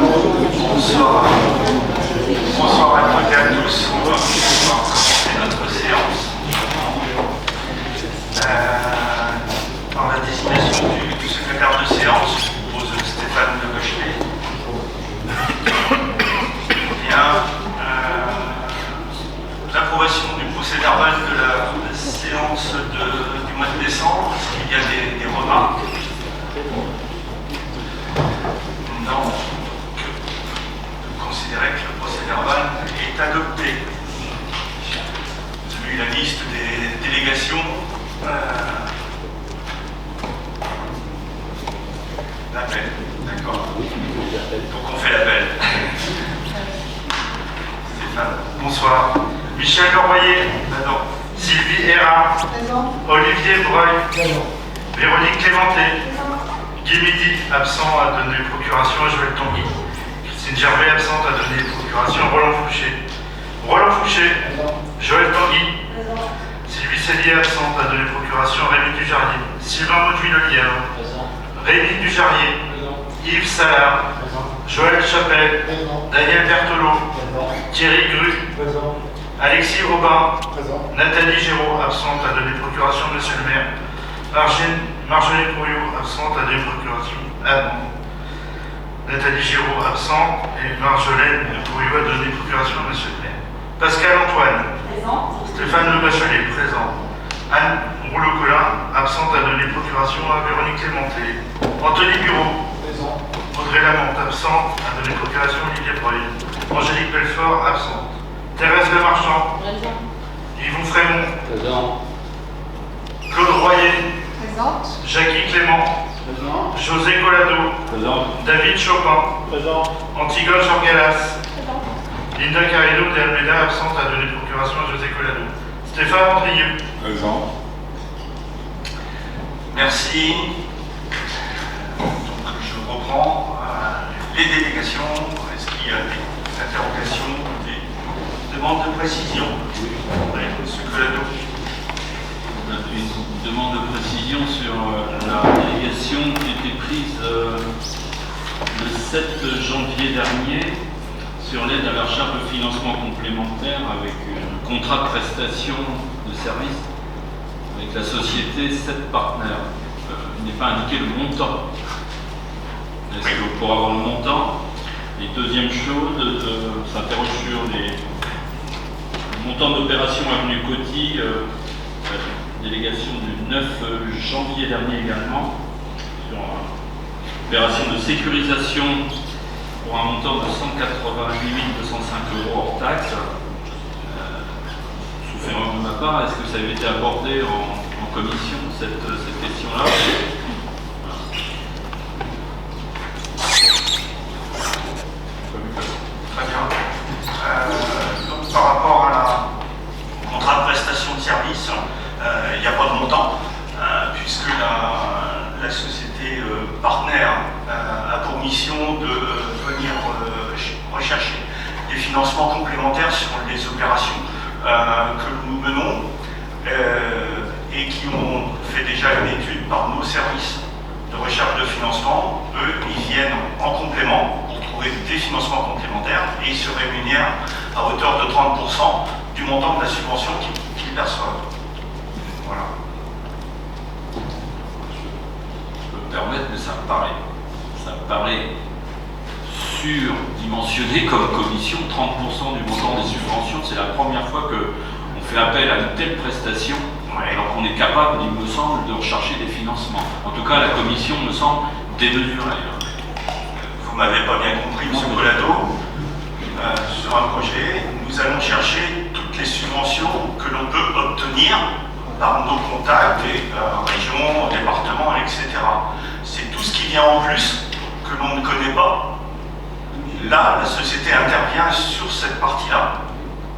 Bonsoir. Bonsoir à toutes et à tous. On va pouvoir commencer notre séance. Par la désignation du secrétaire de séance, je propose Stéphane de Bachelet. Bien. L'approbation du procès verbal de la séance du mois de décembre. Est-ce qu'il y a des remarques? Non. Considérer que le procès verbal est adopté. Vous avez eu la liste des délégations. L'appel, d'accord. Donc on fait l'appel. Stéphane, bonsoir. Michel Leroyer, présent. Sylvie Hérin, présent. Olivier Breuil, présent. Véronique Clémenté, Guy Midi, absent à donner procuration à Joël Tanguy. Christine Gervais, absente à donner procuration à Roland Fouché. Roland Fouché, Joël Tanguy, Sylvie Cellier, absente à donner procuration à Rémi Dujarrier. Sylvain Maudouin-Lelièvre, Rémi Dujarrier, Yves Salard, Joël Chapelle, Daniel Berthelot, Thierry Gru, Alexis Robin, Nathalie Géraud, absente à donner procuration à Monsieur le maire. Marjolaine Pouillot, absente à donner procuration. Nathalie Géraud, absente, et Marjolaine Pouillot a donné procuration à Monsieur le maire. Pascal Antoine, présent. Stéphane Le Bachelet, présent. Anne Rouleau-Collin, absente à donner procuration à Véronique Clémenté. Anthony Bureau, présent. Audrey Lamont, absente à donner procuration à Olivier Breuil. Angélique Belfort, absente. Thérèse Lemarchand, présent. Yvon Frémont, présent. Claude Royer, présente. Jackie Clément, présent. José Collado, présent. David Chopin, présent. Antigone Jorgalas, présent. Linda Carrillo de Almeida, absente à donner procuration à José Collado. Stéphane Andrieux, présent. Merci. Donc je reprends les délégations. Est-ce qu'il y a des interrogations, des demandes de précision? Oui, monsieur Collado. Une demande de précision sur la délégation qui a été prise le 7 janvier dernier sur l'aide à la recherche de financement complémentaire avec un contrat de prestation de service avec la société 7 partenaires. Il n'est pas indiqué le montant. Est-ce que pour avoir le montant? Et deuxième chose, s'interroge sur les montants d'opération avenue Coty. Délégation du 9 janvier dernier également, sur une opération de sécurisation pour un montant de 188 205 € hors taxe. Sauf erreur de ma part, est-ce que ça avait été abordé en commission, cette question-là? Très bien. Donc, par rapport au contrat de prestation de service, il n'y a pas de montant, puisque la société partenaire a pour mission de venir rechercher des financements complémentaires sur les opérations que nous menons et qui ont fait déjà une étude par nos services de recherche de financement. Eux, ils viennent en complément pour trouver des financements complémentaires et ils se rémunèrent à hauteur de 30% du montant de la subvention qu'ils perçoivent. Voilà. Je peux me permettre, mais ça me paraît surdimensionné comme commission. 30% du montant des subventions, c'est la première fois qu'on fait appel à une telle prestation, alors qu'on est capable, il me semble, de rechercher des financements. En tout cas, la commission me semble démesurée. Vous m'avez pas bien compris, M. Collado. Sur un projet, nous allons chercher toutes les subventions que l'on peut obtenir par nos contacts, régions, départements, etc. C'est tout ce qui vient en plus que l'on ne connaît pas. Là, la société intervient sur cette partie-là.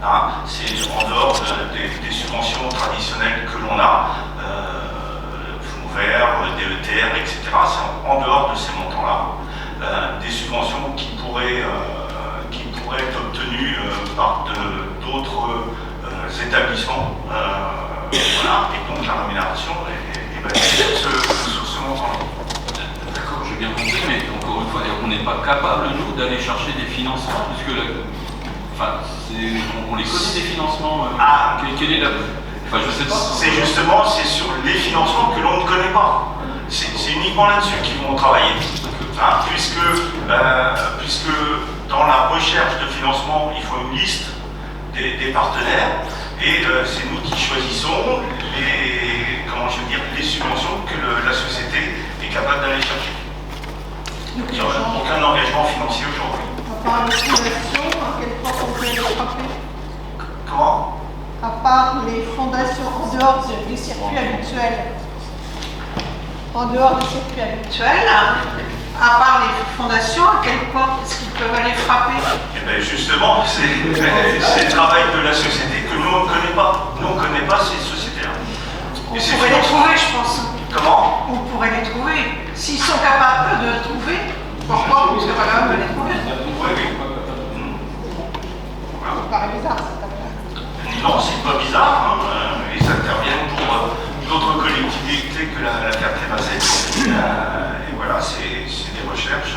Hein, c'est en dehors des subventions traditionnelles que l'on a, fonds verts, DETR, etc. C'est en dehors de ces montants-là. Des subventions qui pourraient être obtenues par d'autres établissements. Voilà, et donc la rémunération est basée sur ce montant-là. D'accord, j'ai bien compris, mais encore une on n'est pas capable, nous, d'aller chercher des financements, puisque on les connaît, des financements. Quelle est la... Enfin, je sais pas. C'est justement, c'est sur les financements que l'on ne connaît pas. C'est uniquement là-dessus qu'ils vont travailler. Puisque dans la recherche de financement, il faut une liste des partenaires, et c'est nous qui choisissons les subventions que la société est capable d'aller chercher. Il n'y a aucun engagement financier aujourd'hui. À part les fondations, à quel point on peut les frapper? Comment? À part les fondations en dehors des circuits habituels. En dehors des circuits habituels, à part les fondations, à quel point est-ce qu'ils peuvent aller frapper? Eh bien justement, c'est le travail de la société que nous on ne connaît pas. Nous on ne connaît pas ces sociétés-là. On pourrait les trouver, je pense. Comment? On pourrait les trouver. S'ils sont capables de trouver, pourquoi on ne serait pas capable de les trouver? Oui. Ça paraît bizarre, cette affaire. Non, c'est pas bizarre. Ils interviennent pour d'autres collectivités que la Ferté-Massé. Et voilà, c'est des recherches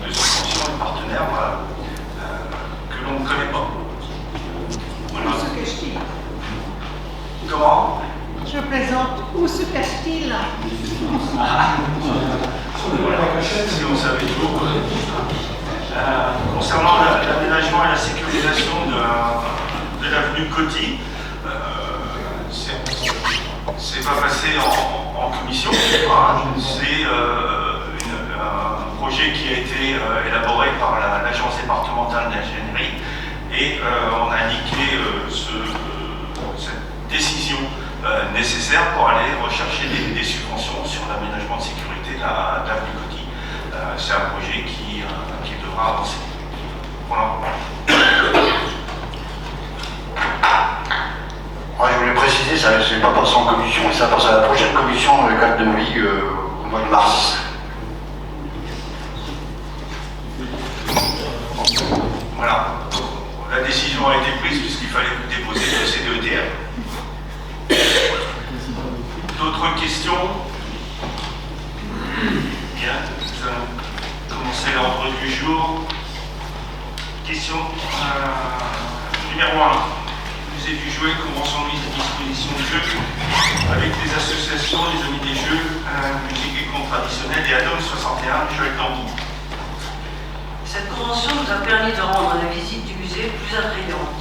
de subventions et partenaires que l'on ne connaît pas. Voilà. Où se cache-t-il? Comment? Je plaisante. Où se cache-t-il? Si on savait tout. Concernant l'aménagement et la sécurisation de l'avenue Coty, c'est pas passé en commission. C'est un projet qui a été élaboré par l'agence départementale d'ingénierie, et on a indiqué cette décision nécessaire pour aller rechercher des subventions sur l'aménagement de sécurité de l'avenue Coty. C'est un projet qui devra avancer. Voilà. Je voulais préciser, ça n'est pas passé en commission, mais ça passe à la prochaine commission dans le cadre de vie au mois de mars. Voilà. La décision a été prise puisqu'il fallait déposer le CDETR. D'autres questions? Bien, nous allons commencer l'ordre du jour. Question numéro 1. Musée du jouet, convention de mise à disposition de jeux avec les associations, les amis des jeux, musique et contes traditionnels et Adom 61, Joël Tanguy. Cette convention nous a permis de rendre la visite du musée plus attrayante.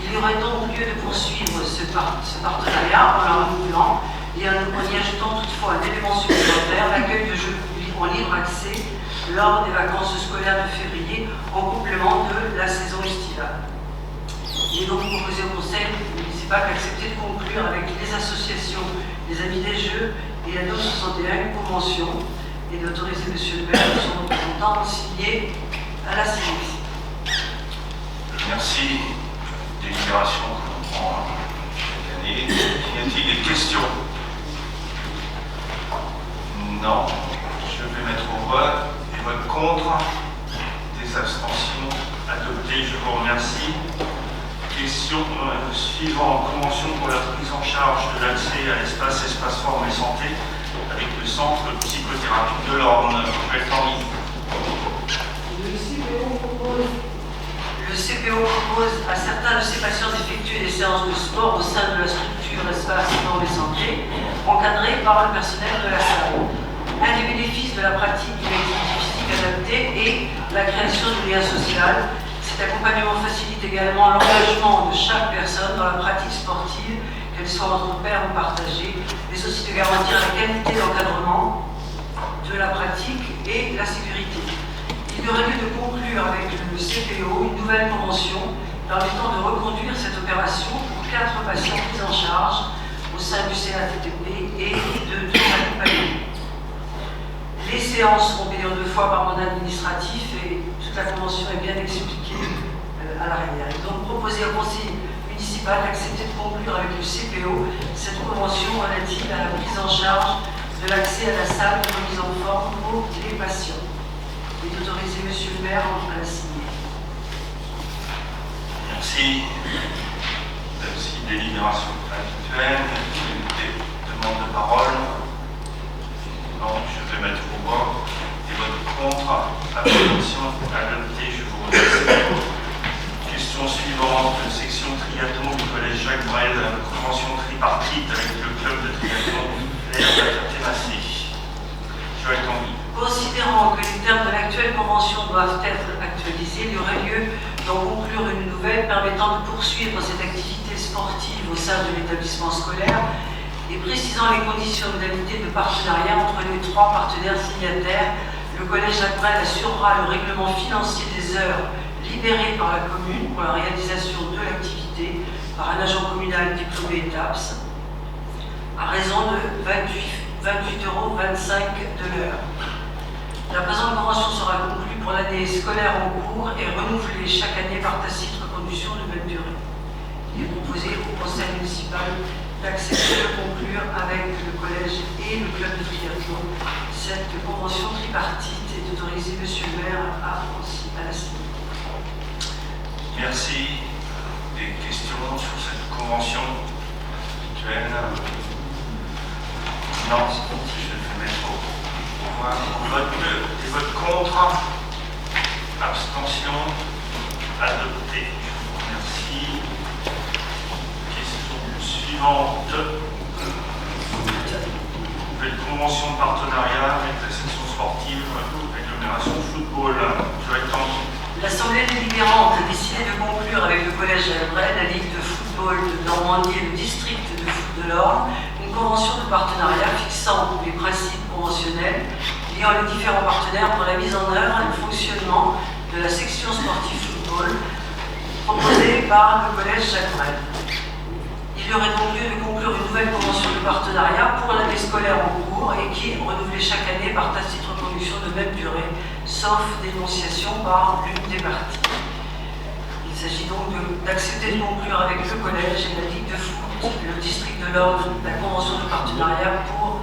Il y aurait donc lieu de poursuivre ce partenariat en la renouvelant et en y ajoutant toutefois un élément supplémentaire, l'accueil de jeux en libre accès lors des vacances scolaires de février en complément de la saison estivale. Il est donc proposé au Conseil municipal d'accepter de conclure avec les associations des Amis des Jeux et la DOM 61 une convention et d'autoriser M. le maire et son représentant à signer à la sélection. Merci. Délibération que l'on prend chaque année. Y a-t-il des questions? Non. Je vais mettre au vote. Et vote contre. Des abstentions. Adopté. Je vous remercie. Question suivante. Convention pour la prise en charge de l'accès à espace forme et santé avec le centre psychothérapie de l'Orne. Le CPO propose à certains de ses patients d'effectuer des séances de sport au sein de la structure espace forme et santé, encadrée par le personnel de la salle. Un des bénéfices de la pratique d'une activité physique adaptée est la création du lien social. Cet accompagnement facilite également l'engagement de chaque personne dans la pratique sportive, qu'elle soit entre pairs ou partagée, mais aussi de garantir la qualité d'encadrement de la pratique et la sécurité. Il y aurait lieu de conclure avec le CPO une nouvelle convention permettant de reconduire cette opération pour 4 patients pris en charge au sein du CATTP et de 2 accompagnés. Les séances seront payées en 2 fois par mandat administratif et toute la convention est bien expliquée à l'arrière. Il est donc proposé au conseil municipal d'accepter de conclure avec le CPO cette convention relative à la prise en charge de l'accès à la salle de remise en forme pour les patients et d'autoriser M. le maire à la signer. Merci. Merci. Délibération habituelle. Des demandes de parole. Non, je vais mettre au vote. Et vote contre, abstention adopté, je vous remercie. Question suivante, section triathlon du collège Jacques Brel, convention tripartite avec le club de triathlon Ferté-Massé. Joël Tanguy. Considérant que les termes de l'actuelle convention doivent être actualisés, il y aurait lieu d'en conclure une nouvelle permettant de poursuivre cette activité sportive au sein de l'établissement scolaire et précisant les conditions et modalités de partenariat entre les trois partenaires signataires. Le collège Jacques Brel assurera le règlement financier des heures libérées par la commune pour la réalisation de l'activité par un agent communal diplômé ETAPS à raison de 28,25 € de l'heure. La présente convention sera conclue pour l'année scolaire en cours et renouvelée chaque année par tacite reconduction de même durée. Il est proposé au conseil municipal d'accepter de conclure avec le collège et le club de triathlon cette convention tripartite et d'autoriser monsieur le maire à la signer. Merci. Des questions sur cette convention actuelle? Non, je vais mettre au vote. Des votes contre, abstention, adopté. Merci. Question suivante. Nouvelle convention de partenariat avec la section sportive agglomération football. Joël Tanguy. L'Assemblée délibérante a décidé de conclure avec le collège Jacques Brel, la Ligue de football de Normandie et le district de foot de l'Orne une convention de partenariat fixant les principes conventionnels liant les différents partenaires pour la mise en œuvre et le fonctionnement de la section sportive football proposée par le collège Jacques Brel. Il y aurait donc lieu de conclure une nouvelle convention de partenariat pour l'année scolaire en cours et qui est renouvelée chaque année par tacite reconduction de même durée, sauf dénonciation par l'une des parties. Il s'agit donc d'accepter de conclure avec le collège et la Ligue de foot, le district de l'Orne, la convention de partenariat pour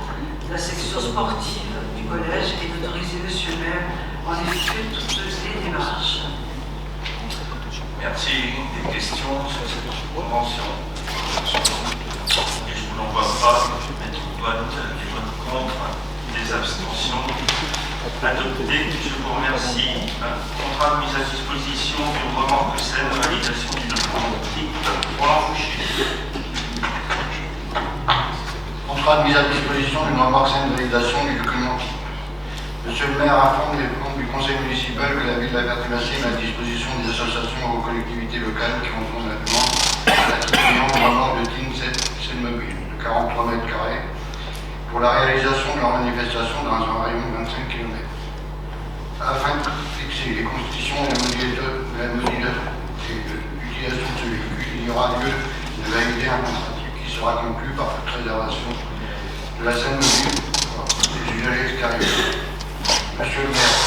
la section sportive du collège et d'autoriser monsieur le maire en effectuer toutes les démarches. Merci. Des questions sur cette convention? Et je ne vous l'envoie pas, je vais mettre au vote les votes contre, des abstentions. Adopté, je vous remercie. Contrat de mise à disposition d'une remorque scène de validation du document type pour l'enfoucher. Contrat de mise à disposition d'une remorque scène de validation du document type. Monsieur le maire informe les membres du conseil municipal que la ville de la Ferté-Massé met à disposition des associations ou collectivités locales qui en font la demande l'attribution de remorque de Team 7 mobile de 43 mètres carrés pour la réalisation de leur manifestation dans un rayon de 25 km. Afin de fixer les conditions et la modulation d'utilisation de ce véhicule, il y aura lieu de valider un contrat qui sera conclu par toute réservation de la scène mobile des usagers extérieurs. Monsieur le maire,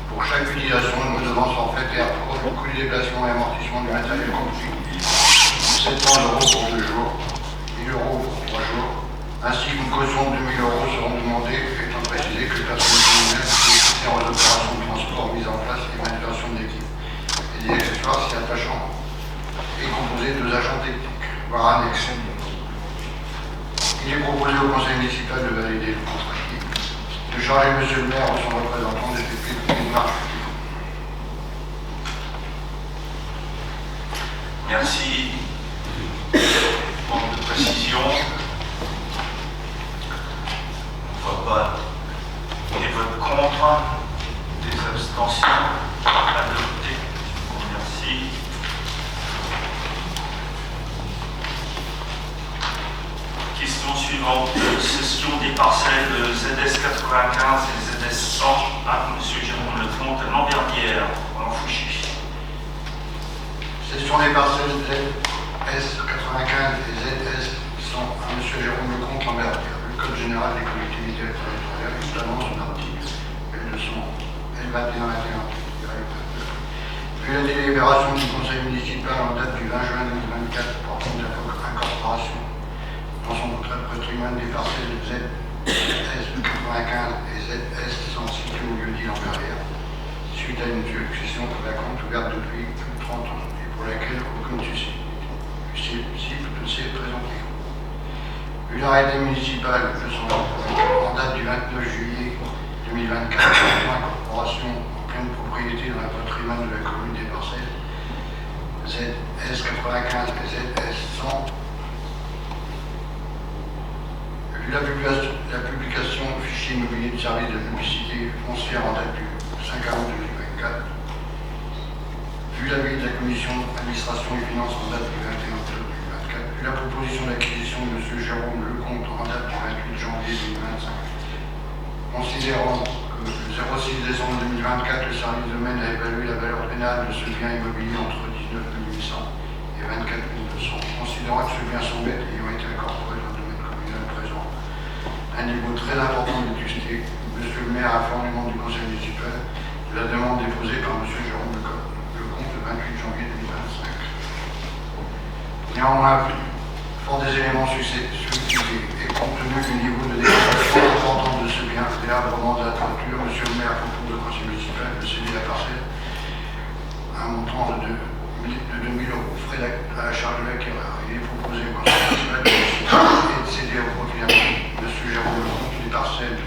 pour chaque utilisation, une redevance forfaitaire pour le coût du déplacement et amortissement du matériel compris 700 € pour 2 jours, 1 000 € pour 3 jours, ainsi qu'une caution de 2 000 € seront demandées, étant précisé que le personnel communal nécessaire aux opérations de transport mises en place et manutention d'équipe et des accessoires s'y attachant est composé de 2 agents techniques, voire annexes. Il est proposé au conseil municipal de valider le contrat, de charger monsieur le maire ou son représentant d'effectuer toutes les démarches. Merci. Manque de précision. On ne voit pas des votes contre, des abstentions. Adopté. Merci. Question suivante. Cession des parcelles de ZS 95 et ZS 100 à M. Jérôme Lecomte à Lamberdière, en Fouchy. Cession des parcelles ZS 95 et ZS 100 à M. Jérôme Lecomte en Lamberdière. Le Code général des collectivités territoriales, notamment son article L21-21. Puis la délibération du conseil municipal en date du 20 juin 2024 portant incorporation dans son patrimoine des parcelles de ZS 95 et ZS 100 situées au lieu dit Lamberdière, suite à une succession pour la compte ouverte depuis plus de 30 ans et pour laquelle aucune susceptible ne s'est présentée. Une arrêté municipal en date du 29 juillet 2024 propriété dans le patrimoine de la commune des parcelles ZS 95 et ZS 100. Vu la publication au fichier immobilier du service de publicité foncière en date du 5 août 2024, vu l'avis de la commission administration et finances en date du 21 octobre 2024, vu la proposition d'acquisition de M. Jérôme Lecomte en date du 28 janvier 2025, considérant que le 06 décembre 2024, le service de domaine a évalué la valeur pénale de ce bien immobilier entre 19 800 et 24 200, considérant que ce bien semble ayant été incorporé dans le domaine communal présent un niveau très important de vétusté, M. le maire informe le membre du conseil municipal de la demande déposée par M. Jérôme Lecomte le 28 janvier 2025. Néanmoins, fort des éléments succédés et compte tenu du niveau de dégradation important de ce bien, délabrement de la toiture, M. le maire propose au conseil municipal de céder la parcelle à un montant de 2 000 euros, frais à la charge de l'acquéreur. Il est proposé au conseil municipal de céder au profit d'un M. Jérôme Lecomte les parcelles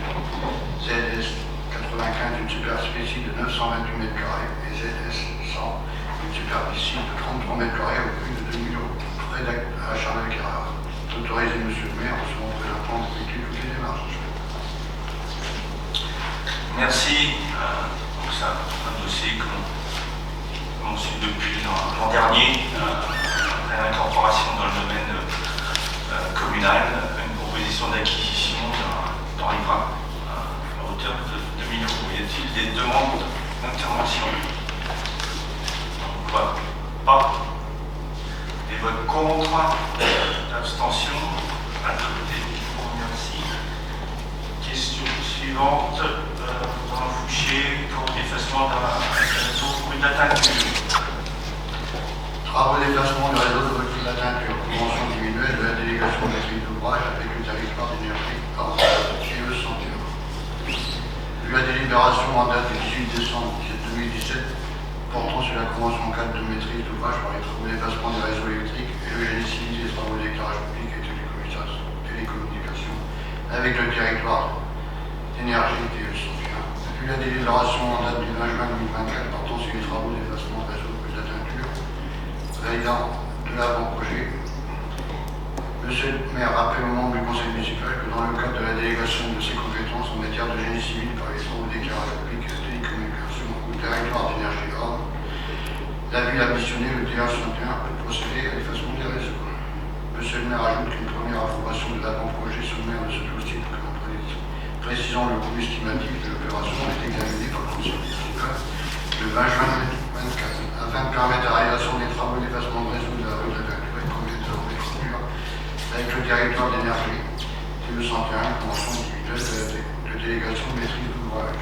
ZS 95 d'une superficie de 928 m² et ZS 100 d'une superficie de 33 m² au prix de 2 000 euros. Frais à la charge de l'acquéreur. Autorisé M. le maire, son représentant d'effectuer toutes les démarches. Merci. Donc c'est un dossier qu'on suit depuis l'an dernier, après l'incorporation dans le domaine communal, une proposition d'acquisition dans l'IVRA à hauteur de 2 000 euros. Y a-t-il des demandes d'intervention? On ne voit pas. Des votes contre, abstention, adopté. Merci. Question suivante. Dans le Fouché pour l'effacement d'un réseau rue de la Teinture. Travaux d'effacement du réseau de rue de la Teinture. Convention individuelle de la délégation de maîtrise d'ouvrage avec le territoire d'énergie par TE 101. Vu la délibération en date du 18 décembre 2017 portant sur la convention 4 de maîtrise d'ouvrage par les travaux d'effacement des réseaux électriques et le génie civil des travaux d'éclairage public et télécommunications avec le territoire d'énergie TE 101. Vu la délibération en date du 20 juin 2024 portant sur les travaux d'effacement de réseau de la Teinture, validant de l'avant-projet, Monsieur le maire rappelle aux membres du conseil municipal que dans le cadre de la délégation de ses compétences en matière de génie civil par les travaux d'éclairage public et de télécommunications au territoire d'énergie Orne, la ville a missionné le TE 101 pour procéder à l'effacement des réseaux. Monsieur le maire ajoute qu'une première approbation de l'avant-projet sommaire de ce dossier, précisant le coût estimatif de l'opération, est examiné par le conseil municipal le 20 juin 2024, afin de permettre la réalisation des travaux d'effacement de réseau de la rue de la Teinture et de conduire des structures avec le territoire d'énergie TE 101, convention individuelle de délégation de maîtrise d'ouvrage.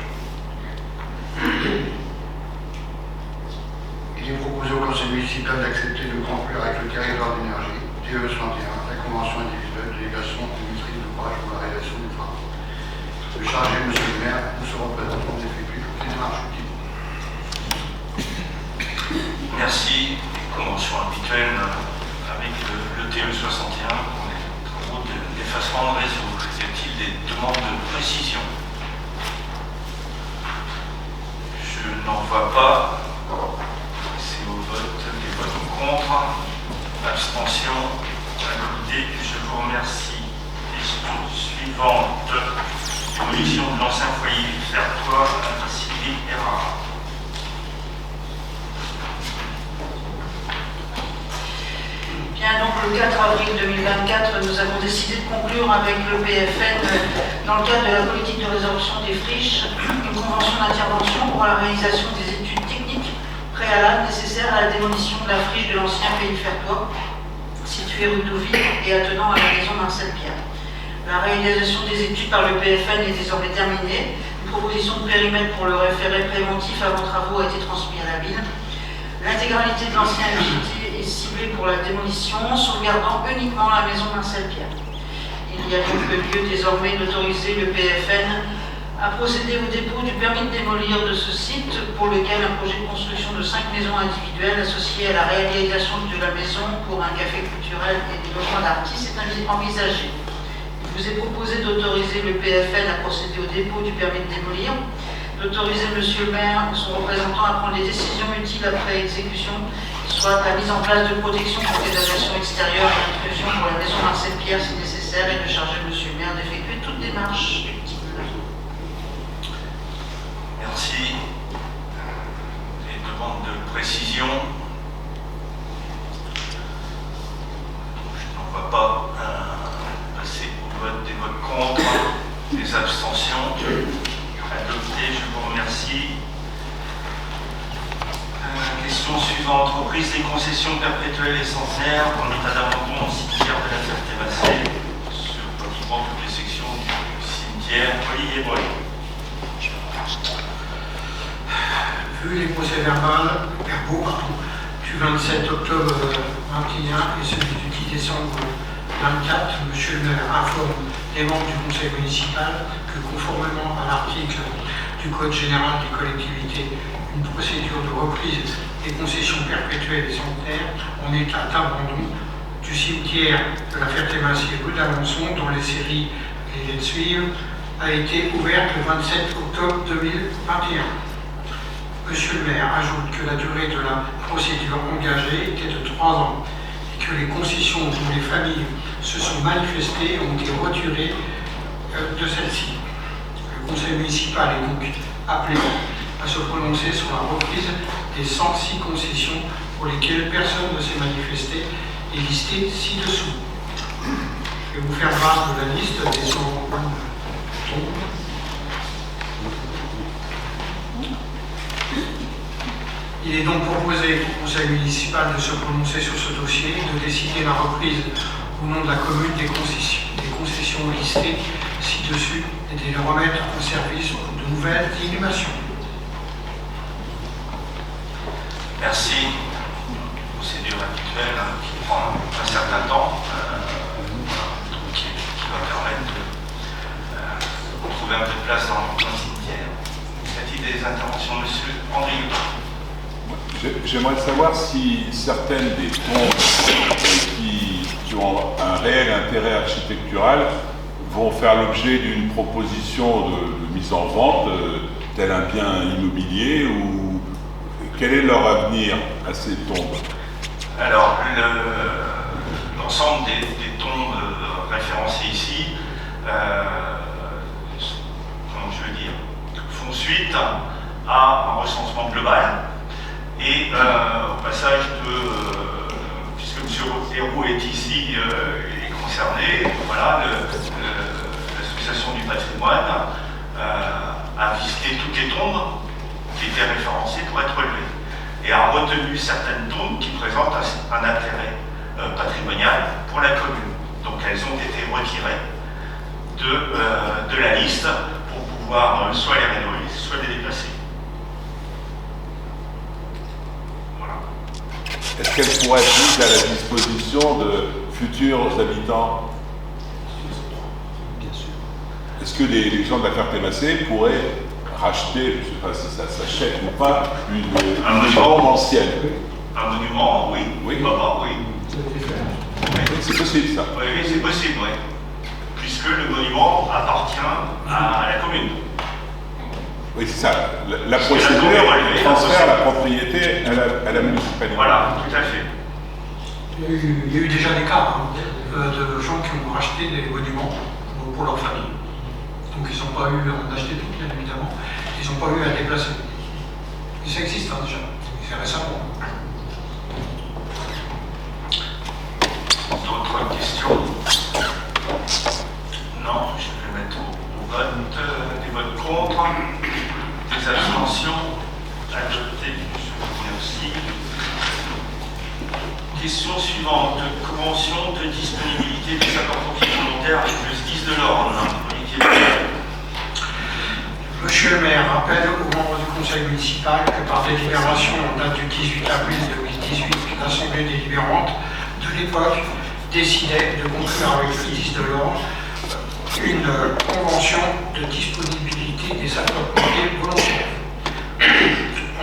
Il est proposé au conseil municipal d'accepter de conclure avec le territoire d'énergie TE 101 la convention individuelle de délégation de maîtrise d'ouvrage pour la réalisation des travaux. Le chargé, monsieur le maire, nous se représentons d'effectuer toutes les démarches utiles. Merci. Convention habituelle avec le TE 61 pour les travaux d'effacement de réseau. Y a-t-il des demandes de précision? Je n'en vois pas. C'est au vote. Les votes contre. Abstention. Adopté. Je vous remercie. Question suivante. Démolition de l'ancien foyer Fertois à Sylvie Erard. Bien, donc le 4 avril 2024, nous avons décidé de conclure avec le PFN, dans le cadre de la politique de résorption des friches, une convention d'intervention pour la réalisation des études techniques préalables nécessaires à la démolition de la friche de l'ancien pays Fertois, située rue Deauville et attenant à la maison Marcel Pierre. La réalisation des études par le PFN est désormais terminée. Une proposition de périmètre pour le référé préventif avant travaux a été transmise à la ville. L'intégralité de l'ancien MJT est ciblée pour la démolition, sauvegardant uniquement la maison Marcel Pierre. Il y a donc lieu désormais d'autoriser le PFN à procéder au dépôt du permis de démolir de ce site, pour lequel un projet de construction de 5 maisons individuelles associées à la réalisation de la maison pour un café culturel et des logements d'artistes est envisagé. Il vous est proposé d'autoriser le PFN à procéder au dépôt du permis de démolir, d'autoriser Monsieur le maire ou son représentant à prendre les décisions utiles après exécution, soit la mise en place de protection contre les agressions extérieures et intrusion pour la maison Marcel Pierre si nécessaire, et de charger Monsieur le maire d'effectuer toute démarche utile. Merci. Les demandes de précision. Je n'en vois pas passer au vote. Des votes contre, des abstentions. Adopté, je vous remercie. Question suivante. Reprise des concessions perpétuelles et centenaires en état d'abandon au cimetière de la Ferté-Massé sur pratiquement toutes les sections du cimetière. Olivier Breuil. Vu les procès-verbaux du 27 octobre 21 et celui du 10 décembre 24, Monsieur le maire informe les membres du conseil municipal que conformément à l'article du Code général des collectivités, une procédure de reprise des concessions perpétuelles et centenaires en état d'abandon du cimetière de la Ferté-Massé rue d'Alençon, dont les séries les suivent, a été ouverte le 27 octobre 2021. Monsieur le maire ajoute que la durée de la procédure engagée était de 3 ans et que les concessions dont les familles se sont manifestées ont été retirées de celle-ci. Le conseil municipal est donc appelé à se prononcer sur la reprise des 106 concessions pour lesquelles personne ne s'est manifesté et listées ci-dessous. Je vais vous faire part de la liste des 100 tombes. Il est donc proposé au conseil municipal de se prononcer sur ce dossier, de décider la reprise au nom de la commune des concessions listées ci-dessus et de les remettre en service pour de nouvelles inhumations. Merci. Procédure habituelle qui prend un certain temps, qui va permettre de trouver un peu de place dans le cimetière. Y a-t-il des interventions, Monsieur Andrieux? J'aimerais savoir si certaines des tombes qui ont un réel intérêt architectural vont faire l'objet d'une proposition de mise en vente, tel un bien immobilier, ou quel est leur avenir à ces tombes? Alors, l'ensemble des tombes référencées ici, comment je veux dire, font suite à un recensement global. Et au passage puisque M. Héroux est ici et concerné, voilà, l'association du patrimoine a visité toutes les tombes qui étaient référencées pour être relevées et a retenu certaines tombes qui présentent un intérêt patrimonial pour la commune. Donc elles ont été retirées de la liste pour pouvoir soit les rénover, soit les déplacer. Est-ce qu'elle pourrait être mise à la disposition de futurs habitants? Est-ce que les gens de la Ferté-Massé pourraient racheter, je ne sais pas si ça s'achète ou pas, une tombe ancienne? Un monument, oui. Oui. Oui. C'est possible, ça. Oui, c'est possible, oui. Puisque le monument appartient à la commune. Oui, c'est ça. La procédure transfère la propriété à la municipalité. Voilà, tout à fait. Il y a eu déjà des cas de gens qui ont racheté des monuments pour leur famille. Donc ils n'ont pas eu à en acheter tout, bien évidemment. Ils n'ont pas eu à déplacer. Et ça existe déjà. C'est récemment. D'autres questions? Non, je vais mettre au vote. Des votes contre, des abstentions. Adopté, je vous remercie. Question suivante. Convention de disponibilité des sapeurs-pompiers volontaires avec le SDIS de l'Orne. Monsieur le maire rappelle aux membres du conseil municipal que par délibération en date du 18 avril 2018, l'Assemblée délibérante de l'époque décidait de conclure avec le 10 de l'Orne une convention de disponibilité des sapeurs-pompiers volontaires.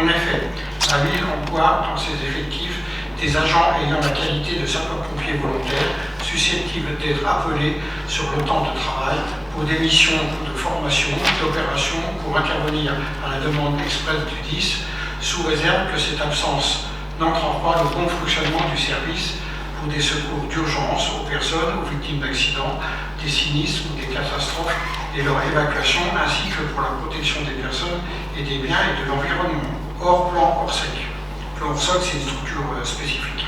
En effet, la ville emploie dans ses effectifs des agents ayant la qualité de sapeur-pompier volontaire susceptibles d'être appelés sur le temps de travail pour des missions de formation, d'opération, pour intervenir à la demande expresse du 10, sous réserve que cette absence n'entrave pas le bon fonctionnement du service pour des secours d'urgence aux personnes, aux victimes d'accidents, des sinistres ou des catastrophes et leur évacuation, ainsi que pour la protection des personnes et des biens et de l'environnement, hors plan Orsec. Le plan Orsec, c'est une structure spécifique.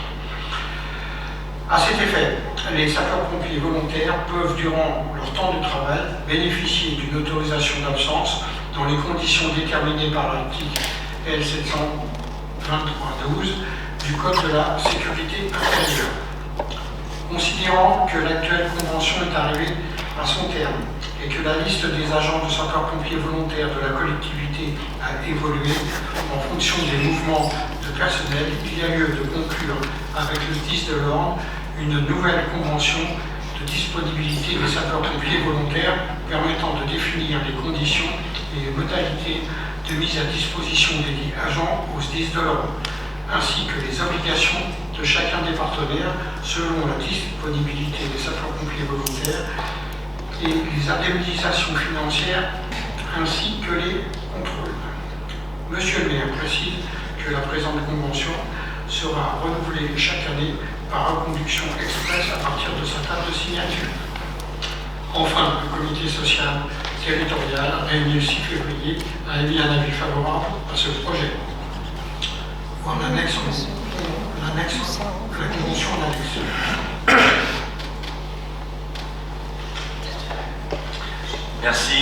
À cet effet, les sapeurs-pompiers volontaires peuvent, durant leur temps de travail, bénéficier d'une autorisation d'absence dans les conditions déterminées par l'article L. 723-12 du Code de la sécurité intérieure. Considérant que l'actuelle convention est arrivée à son terme et que la liste des agents de sapeurs-pompiers volontaires de la collectivité a évolué en fonction des mouvements de personnel, il y a lieu de conclure avec le 10 de l'ordre une nouvelle convention de disponibilité des sapeurs-pompiers volontaires permettant de définir les conditions et les modalités de mise à disposition des dits agents au 10 de l'ordre, ainsi que les obligations de chacun des partenaires selon la disponibilité des sapeurs-pompiers volontaires et les indemnisations financières ainsi que les contrôles. Monsieur le maire précise que la présente convention sera renouvelée chaque année par reconduction express à partir de sa date de signature. Enfin, le comité social territorial réuni le 6 février a émis un avis favorable à ce projet. Voir l'annexe, la convention en annexe. Merci.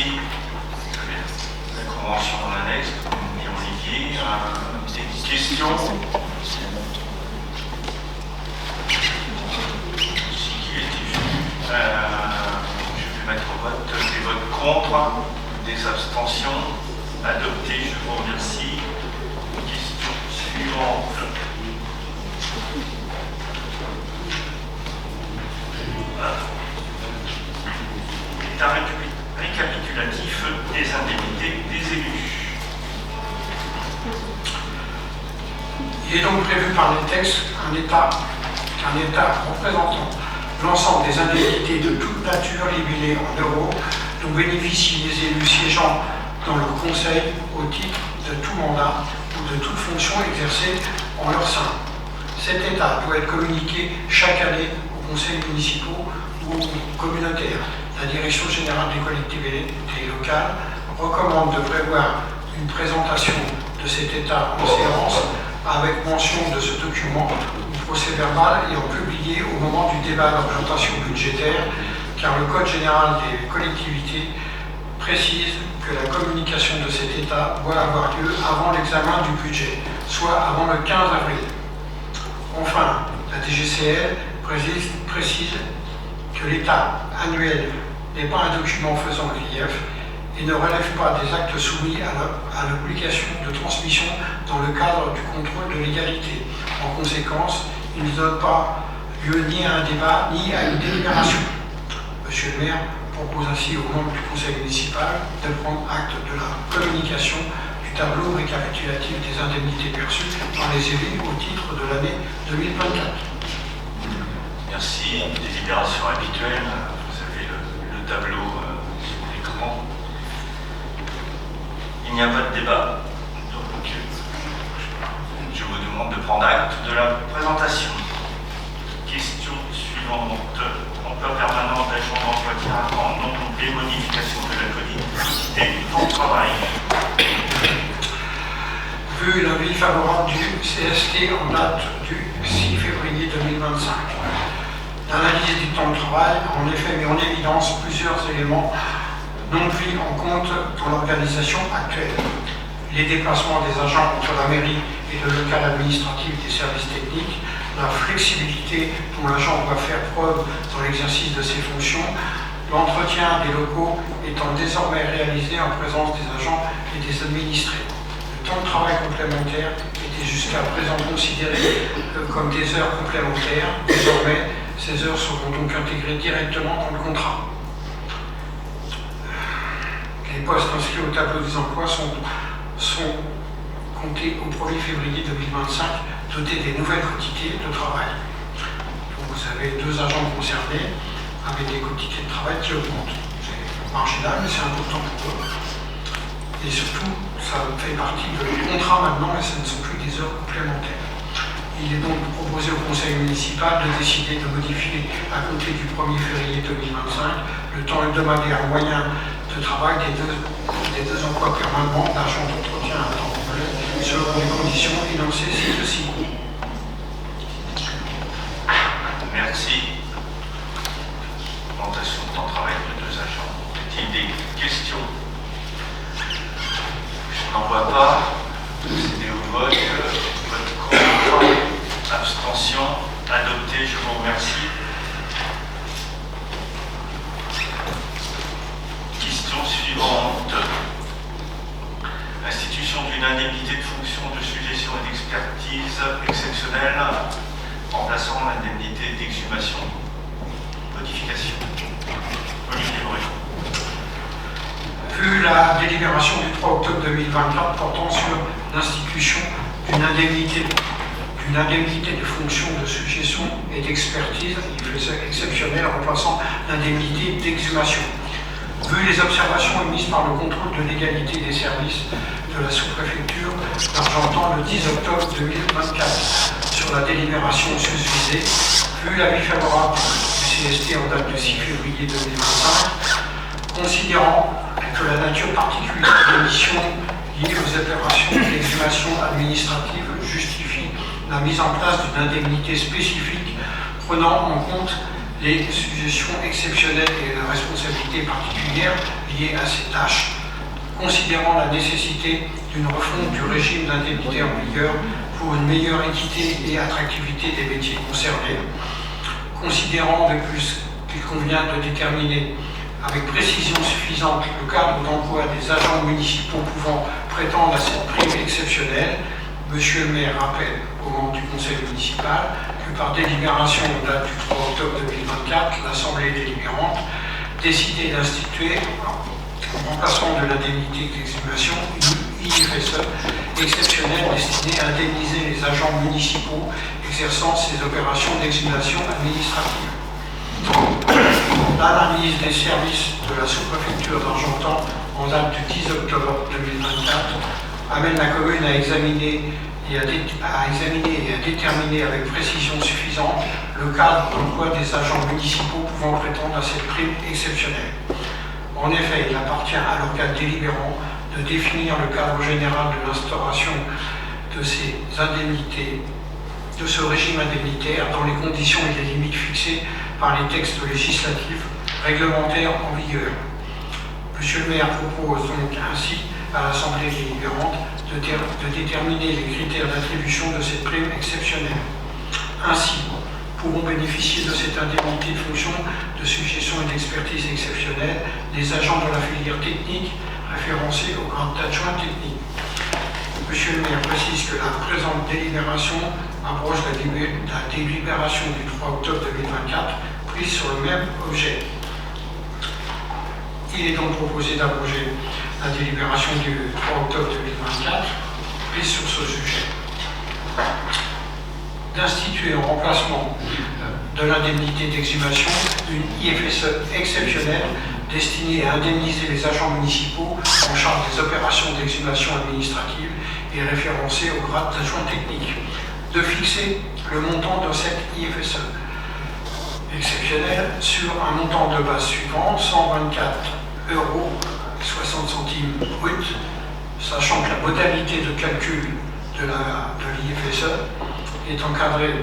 La convention en annexe, Olivier. Des questions? Je vais mettre au vote des votes contre, des abstentions. Adopté, je vous remercie. Question suivante. État récapitulatif des indemnités des élus. Il est donc prévu par les textes qu'un État représentant l'ensemble des indemnités de toute nature libellées en euros dont bénéficient les élus siégeant dans leur conseil au titre de tout mandat ou de toute fonction exercée en leur sein. Cet État doit être communiqué chaque année aux conseils municipaux ou communautaires. La Direction générale des collectivités locales recommande de prévoir une présentation de cet État en séance avec mention de ce document ou procès-verbal et en publié au moment du débat d'orientation budgétaire, car le Code général des collectivités précise que la communication de cet État doit avoir lieu avant l'examen du budget, soit avant le 15 avril. Enfin, la DGCL précise que l'État annuel n'est pas un document faisant relief et ne relève pas des actes soumis à l'obligation de transmission dans le cadre du contrôle de légalité. En conséquence, il ne donne pas lieu ni à un débat ni à une délibération. Monsieur le maire propose ainsi aux membres du conseil municipal de prendre acte de la communication du tableau récapitulatif des indemnités perçues par les élus au titre de l'année 2024. Merci. Délibération habituelle. Vous avez le tableau sur l'écran. Il n'y a pas de débat. Donc, je vous demande de prendre acte de la présentation. Question suivante. Emploi permanent d'agents d'emploi en nom des modifications de la quotité du temps de travail. Vu l'avis favorable du CST en date du 6 février 2025. L'analyse du temps de travail a en effet mis en évidence plusieurs éléments non pris en compte dans l'organisation actuelle. Les déplacements des agents entre la mairie et le local administratif des services techniques, la flexibilité dont l'agent doit faire preuve dans l'exercice de ses fonctions, l'entretien des locaux étant désormais réalisé en présence des agents et des administrés. Le temps de travail complémentaire était jusqu'à présent considéré comme des heures complémentaires. Désormais, ces heures seront donc intégrées directement dans le contrat. Les postes inscrits au tableau des emplois sont comptés au 1er février 2025, doter des nouvelles quantités de travail. Donc vous avez 2 agents concernés avec des quantités de travail qui augmentent. C'est marginal, mais c'est important pour eux. Et surtout, ça fait partie du contrat maintenant, et ce ne sont plus des heures complémentaires. Il est donc proposé au conseil municipal de décider de modifier à compter du 1er février 2025 le temps hebdomadaire moyen de travail des deux emplois permanents d'agents d'entretien à temps complet selon les conditions énoncées ci-dessus. Merci. Augmentation de temps de travail de 2 agents. Y a-t-il des questions? Je n'en vois pas. Procéder au vote. Vote contre. Abstention. Adopté. Je vous remercie. Question suivante. Institution d'une indemnité de fonction de suggestion et d'expertise exceptionnelle remplaçant l'indemnité d'exhumation. Modification. Olivier Breton. Vu la délibération du 3 octobre 2024 portant sur l'institution d'une indemnité de fonction de suggestion et d'expertise exceptionnelle remplaçant l'indemnité d'exhumation. Vu les observations émises par le contrôle de légalité des services de la sous-préfecture d'Argentan le 10 octobre 2024 sur la délibération susvisée, vu l'avis favorable du CST en date du 6 février 2025, considérant que la nature particulière des missions liées aux opérations d'exhumation administrative justifie la mise en place d'une indemnité spécifique prenant en compte les suggestions exceptionnelles et les responsabilités particulières liées à ces tâches, considérant la nécessité d'une refonte du régime d'indemnité en vigueur pour une meilleure équité et attractivité des métiers concernés, considérant de plus qu'il convient de déterminer avec précision suffisante le cadre d'emploi des agents municipaux pouvant prétendre à cette prime exceptionnelle, Monsieur le maire rappelle aux membres du conseil municipal que par délibération en date du 3 octobre 2024, l'Assemblée délibérante décidait d'instituer, en remplacement de l'indemnité d'exhumation, une IFSE exceptionnelle destinée à indemniser les agents municipaux exerçant ces opérations d'exhumation administrative. L'analyse des services de la sous-préfecture d'Argentan en date du 10 octobre 2024 amène la commune à examiner et à déterminer avec précision suffisante le cadre d'emploi des agents municipaux pouvant prétendre à cette prime exceptionnelle. En effet, il appartient à l'organe délibérant de définir le cadre général de l'instauration de ces indemnités, de ce régime indemnitaire dans les conditions et les limites fixées par les textes législatifs réglementaires en vigueur. Monsieur le maire propose donc ainsi à l'Assemblée délibérante de déterminer les critères d'attribution de cette prime exceptionnelle. Ainsi, pourront bénéficier de cette indemnité de fonction de suggestion et d'expertise exceptionnelle les agents de la filière technique référencés au grade d'adjoint technique. Monsieur le maire précise que la présente délibération abroge la délibération du 3 octobre 2024 prise sur le même objet. Il est donc proposé d'abroger la délibération du 3 octobre 2024 prise sur ce sujet. D'instituer en remplacement de l'indemnité d'exhumation une IFSE exceptionnelle destinée à indemniser les agents municipaux en charge des opérations d'exhumation administrative et référencés au grade d'adjoint technique. De fixer le montant de cette IFSE exceptionnelle sur un montant de base suivant, 124,60 € brut, sachant que la modalité de calcul de l'IFSE est encadrée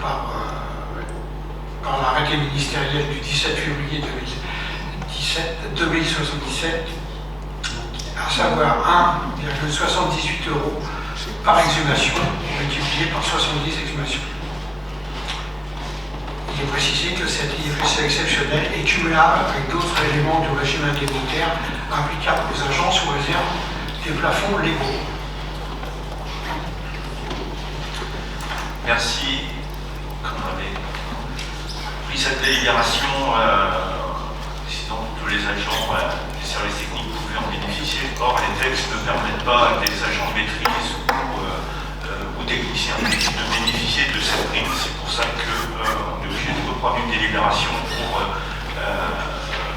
par l'arrêté ministériel du 17 février 2077, à savoir 1,78 € par exhumation, multiplié par 70 exhumations. Il est précisé que cette IFSE exceptionnelle est cumulable avec d'autres éléments du régime indemnitaire applicables aux agents sous réserve des plafonds légaux. Merci. Comme on avait pris cette délibération, décidant que tous les agents des services techniques pouvaient en bénéficier. Or, les textes ne permettent pas à des agents de maîtrise ou techniciens de bénéficier bénéficier de cette prime. C'est pour ça qu'on est obligé de reprendre une délibération pour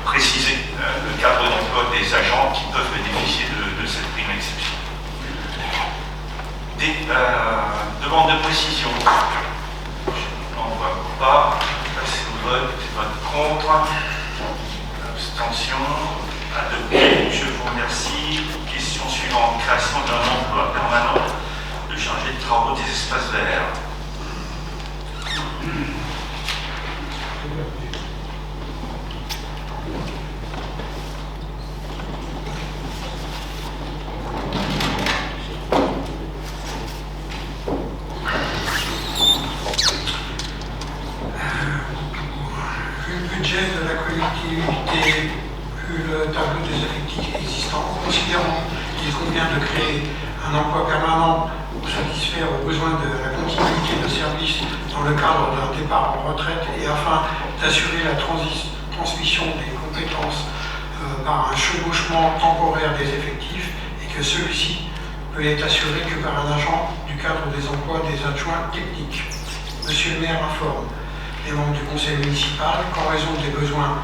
préciser le cadre d'emploi des agents qui peuvent bénéficier de cette prime exceptionnelle. Des demandes de précision. Je n'en vois pas. Passer au vote. Vote contre. Abstention. Adopté. Je vous remercie. Question suivante. Création d'un emploi permanent de chargé de travaux des espaces verts. Vu le budget de la collectivité, vu le tableau des effectifs existants, considérons qu'il convient de créer un emploi permanent pour satisfaire aux besoins de la continuité de service dans le cadre d'un départ en retraite et afin d'assurer la transmission des compétences par un chevauchement temporaire des effectifs et que celui-ci peut être assuré que par un agent du cadre des emplois des adjoints techniques. Monsieur le maire informe les membres du conseil municipal qu'en raison des besoins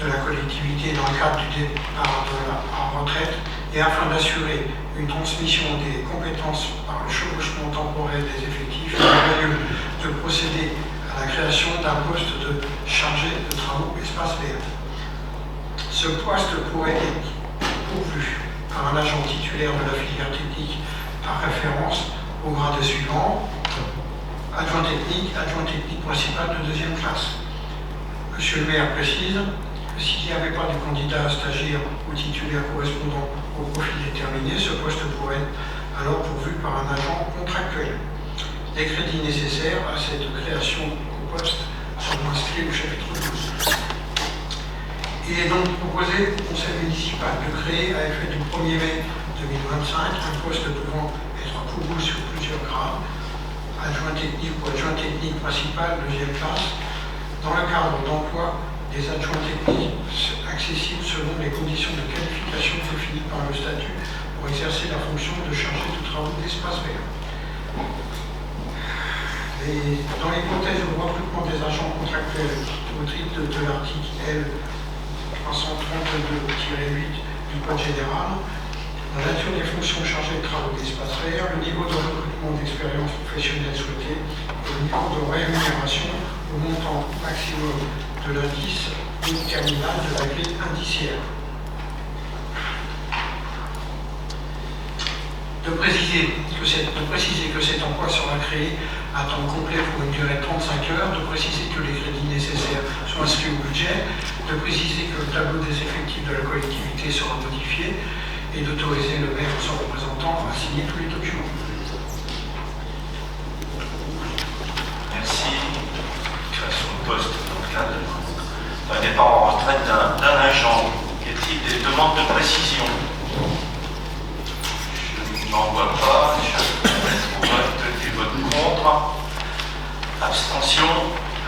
de la collectivité dans le cadre du départ en retraite et afin d'assurer une transmission des compétences par le chevauchement temporaire des effectifs, il y a lieu de procéder à la création d'un poste de chargé de travaux espace vert. Ce poste pourrait être pourvu par un agent titulaire de la filière technique par référence au grade suivant: adjoint technique principal de deuxième classe. Monsieur le maire précise que s'il n'y avait pas de candidat stagiaire ou titulaire correspondant au profil déterminé, ce poste pourrait être alors pourvu par un agent contractuel. Les crédits nécessaires à cette création au poste sont inscrits au chapitre 12. Il est donc proposé au conseil municipal de créer, à effet du 1er mai 2025, un poste pouvant être pourvu sur plusieurs grades, adjoint technique ou adjoint technique principal, deuxième classe, dans le cadre d'emploi des adjoints techniques accessibles selon les conditions de qualification définies par le statut pour exercer la fonction de chargé de travaux d'espace vert. Dans l'hypothèse de recrutement des agents contractuels au titre de l'article L 332-8 du Code général, la nature des fonctions chargées de travaux d'espace vert, le niveau de recrutement d'expérience professionnelle souhaité et le niveau de rémunération au montant maximum de l'indice terminal de la grille indiciaire. De préciser que cet emploi sera créé à temps complet pour une durée de 35 heures, de préciser que les crédits nécessaires sont inscrits au budget, de préciser que le tableau des effectifs de la collectivité sera modifié et d'autoriser le maire ou son représentant à signer tous les documents. Merci. Création de poste dans le cadre d'un départ en retraite d'un agent. Y a-t-il des demandes de précision? Je n'en vois pas. Je vais mettre au vote des votes contre. Abstention.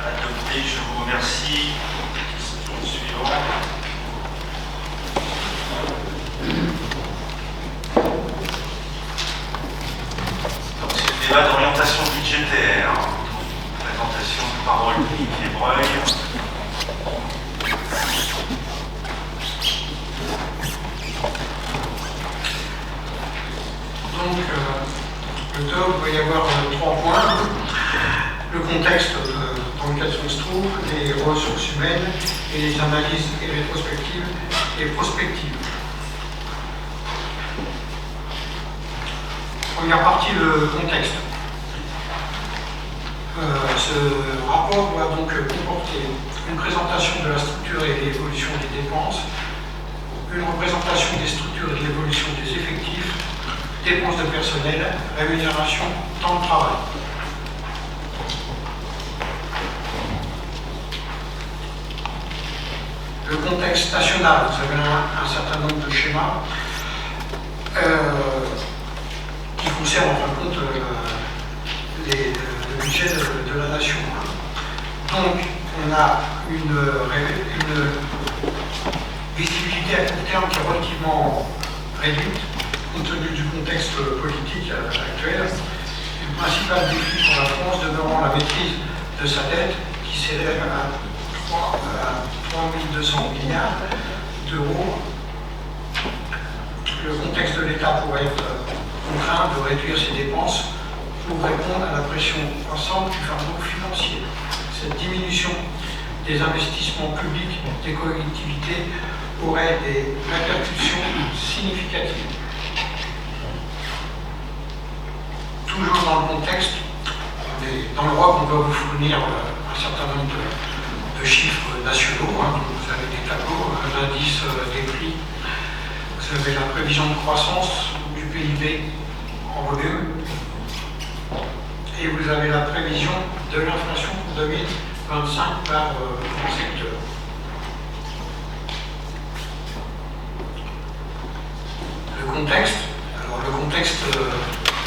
Adopté. Je vous remercie. Question suivante. Donc c'est le débat d'orientation budgétaire. Présentation de parole d'Olivier Breuil. Donc, le top, il va y avoir 3 points. Le contexte dans lequel on se trouve, les ressources humaines et les analyses et rétrospectives et prospectives. Première partie, le contexte. Ce rapport doit donc comporter une présentation de la structure et de l'évolution des dépenses, une représentation des structures et de l'évolution des effectifs, dépenses de personnel, rémunération, temps de travail. Le contexte national, vous avez un certain nombre de schémas qui concernent en fin de compte le budget de la nation. Donc, on a une visibilité à court terme qui est relativement réduite compte tenu du contexte politique actuel. principal défi pour la France demeurant la maîtrise de sa dette qui s'élève à 3 200 milliards d'euros. Le contexte de l'État pourrait être contraint de réduire ses dépenses pour répondre à la pression croissante du fardeau financier. Cette diminution des investissements publics des collectivités aurait des répercussions significatives. Toujours dans le contexte, dans l'Europe, on doit vous fournir un certain nombre de chiffres nationaux. Vous avez des tableaux, l'indice des prix, vous avez la prévision de croissance du PIB en volume, et vous avez la prévision de l'inflation pour 2025 par secteur. Le contexte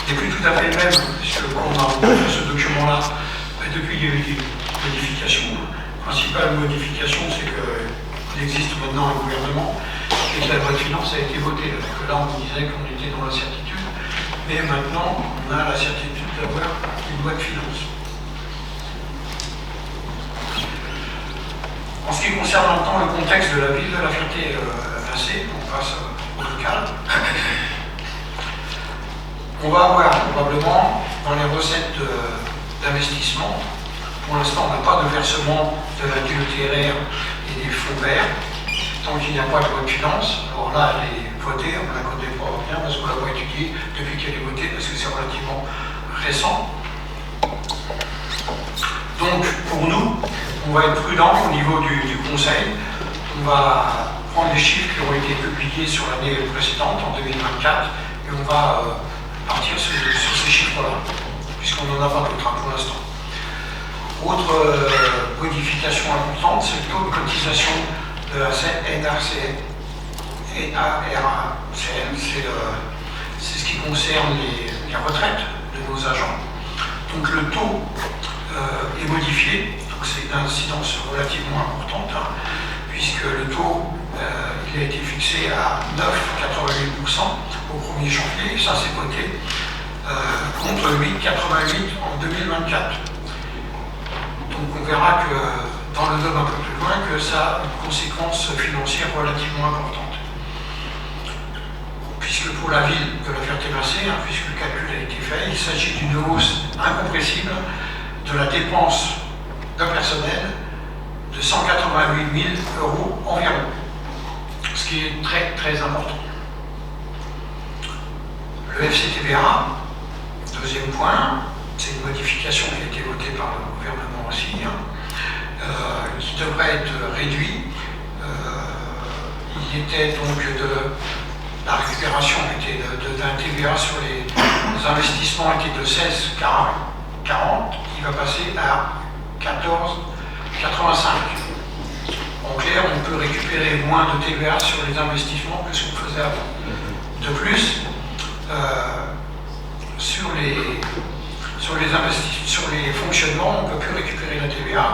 n'est plus tout à fait le même, puisque quand on a fait ce document-là, depuis il y a eu des modifications. La principale modification, c'est qu'il existe maintenant un gouvernement et que la loi de finances a été votée. Alors que là, on disait qu'on était dans l'incertitude, mais maintenant, on a la certitude d'avoir une loi de finances. En ce qui concerne maintenant le contexte de la ville de La Ferté-Macé, on passe au local. On va avoir probablement dans les recettes d'investissement, pour l'instant on n'a pas de versement de la DETR et des fonds verts, tant qu'il n'y a pas de loi de finances. Alors là elle est votée, on ne la connaît pas bien parce qu'on ne l'a pas étudiée depuis qu'elle est votée, parce que c'est relativement récent. Donc pour nous, on va être prudent au niveau du conseil. On va prendre les chiffres qui ont été publiés sur l'année précédente, en 2024, et on va partir sur ces chiffres-là, puisqu'on n'en a pas d'autres pour l'instant. Autre modification importante, c'est le taux de cotisation de la NRCN et ARACN, c'est ce qui concerne les retraites de nos agents. Donc le taux est modifié, donc c'est une incidence relativement importante, puisque le taux il a été fixé à 9,88% au 1er janvier, et ça c'est voté contre 8,88 en 2024. Donc on verra que dans le domaine un peu plus loin que ça a une conséquence financière relativement importante. Puisque pour la ville de La Ferté-Macé, puisque le calcul a été fait, il s'agit d'une hausse incompressible de la dépense d'un personnel de 188 000 € environ, ce qui est très très important. Le FCTVA, deuxième point, c'est une modification qui a été votée par le gouvernement aussi, qui devrait être réduit. Il était donc la récupération d'un TVA sur les investissements était de 16,40, il va passer à 14,85. En clair, on peut récupérer moins de TVA sur les investissements que ce qu'on faisait avant. De plus, sur les fonctionnements, on ne peut plus récupérer la TVA.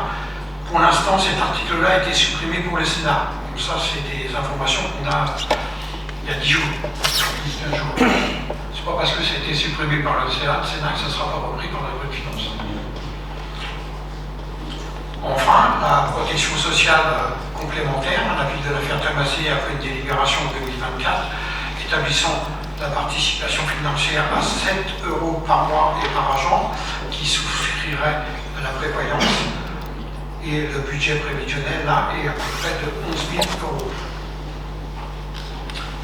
Pour l'instant, cet article-là a été supprimé pour le Sénat. Donc ça, c'est des informations qu'on a il y a 10 jours, 15 jours. C'est pas parce que ça a été supprimé par le Sénat que ça ne sera pas repris par la loi de finances. Enfin, la protection sociale complémentaire, la ville de La Ferté-Macé a fait une délibération en 2024 établissant la participation financière à 7 € par mois et par agent qui souscrirait à la prévoyance, et le budget prévisionnel là est à peu près de 11 000 €.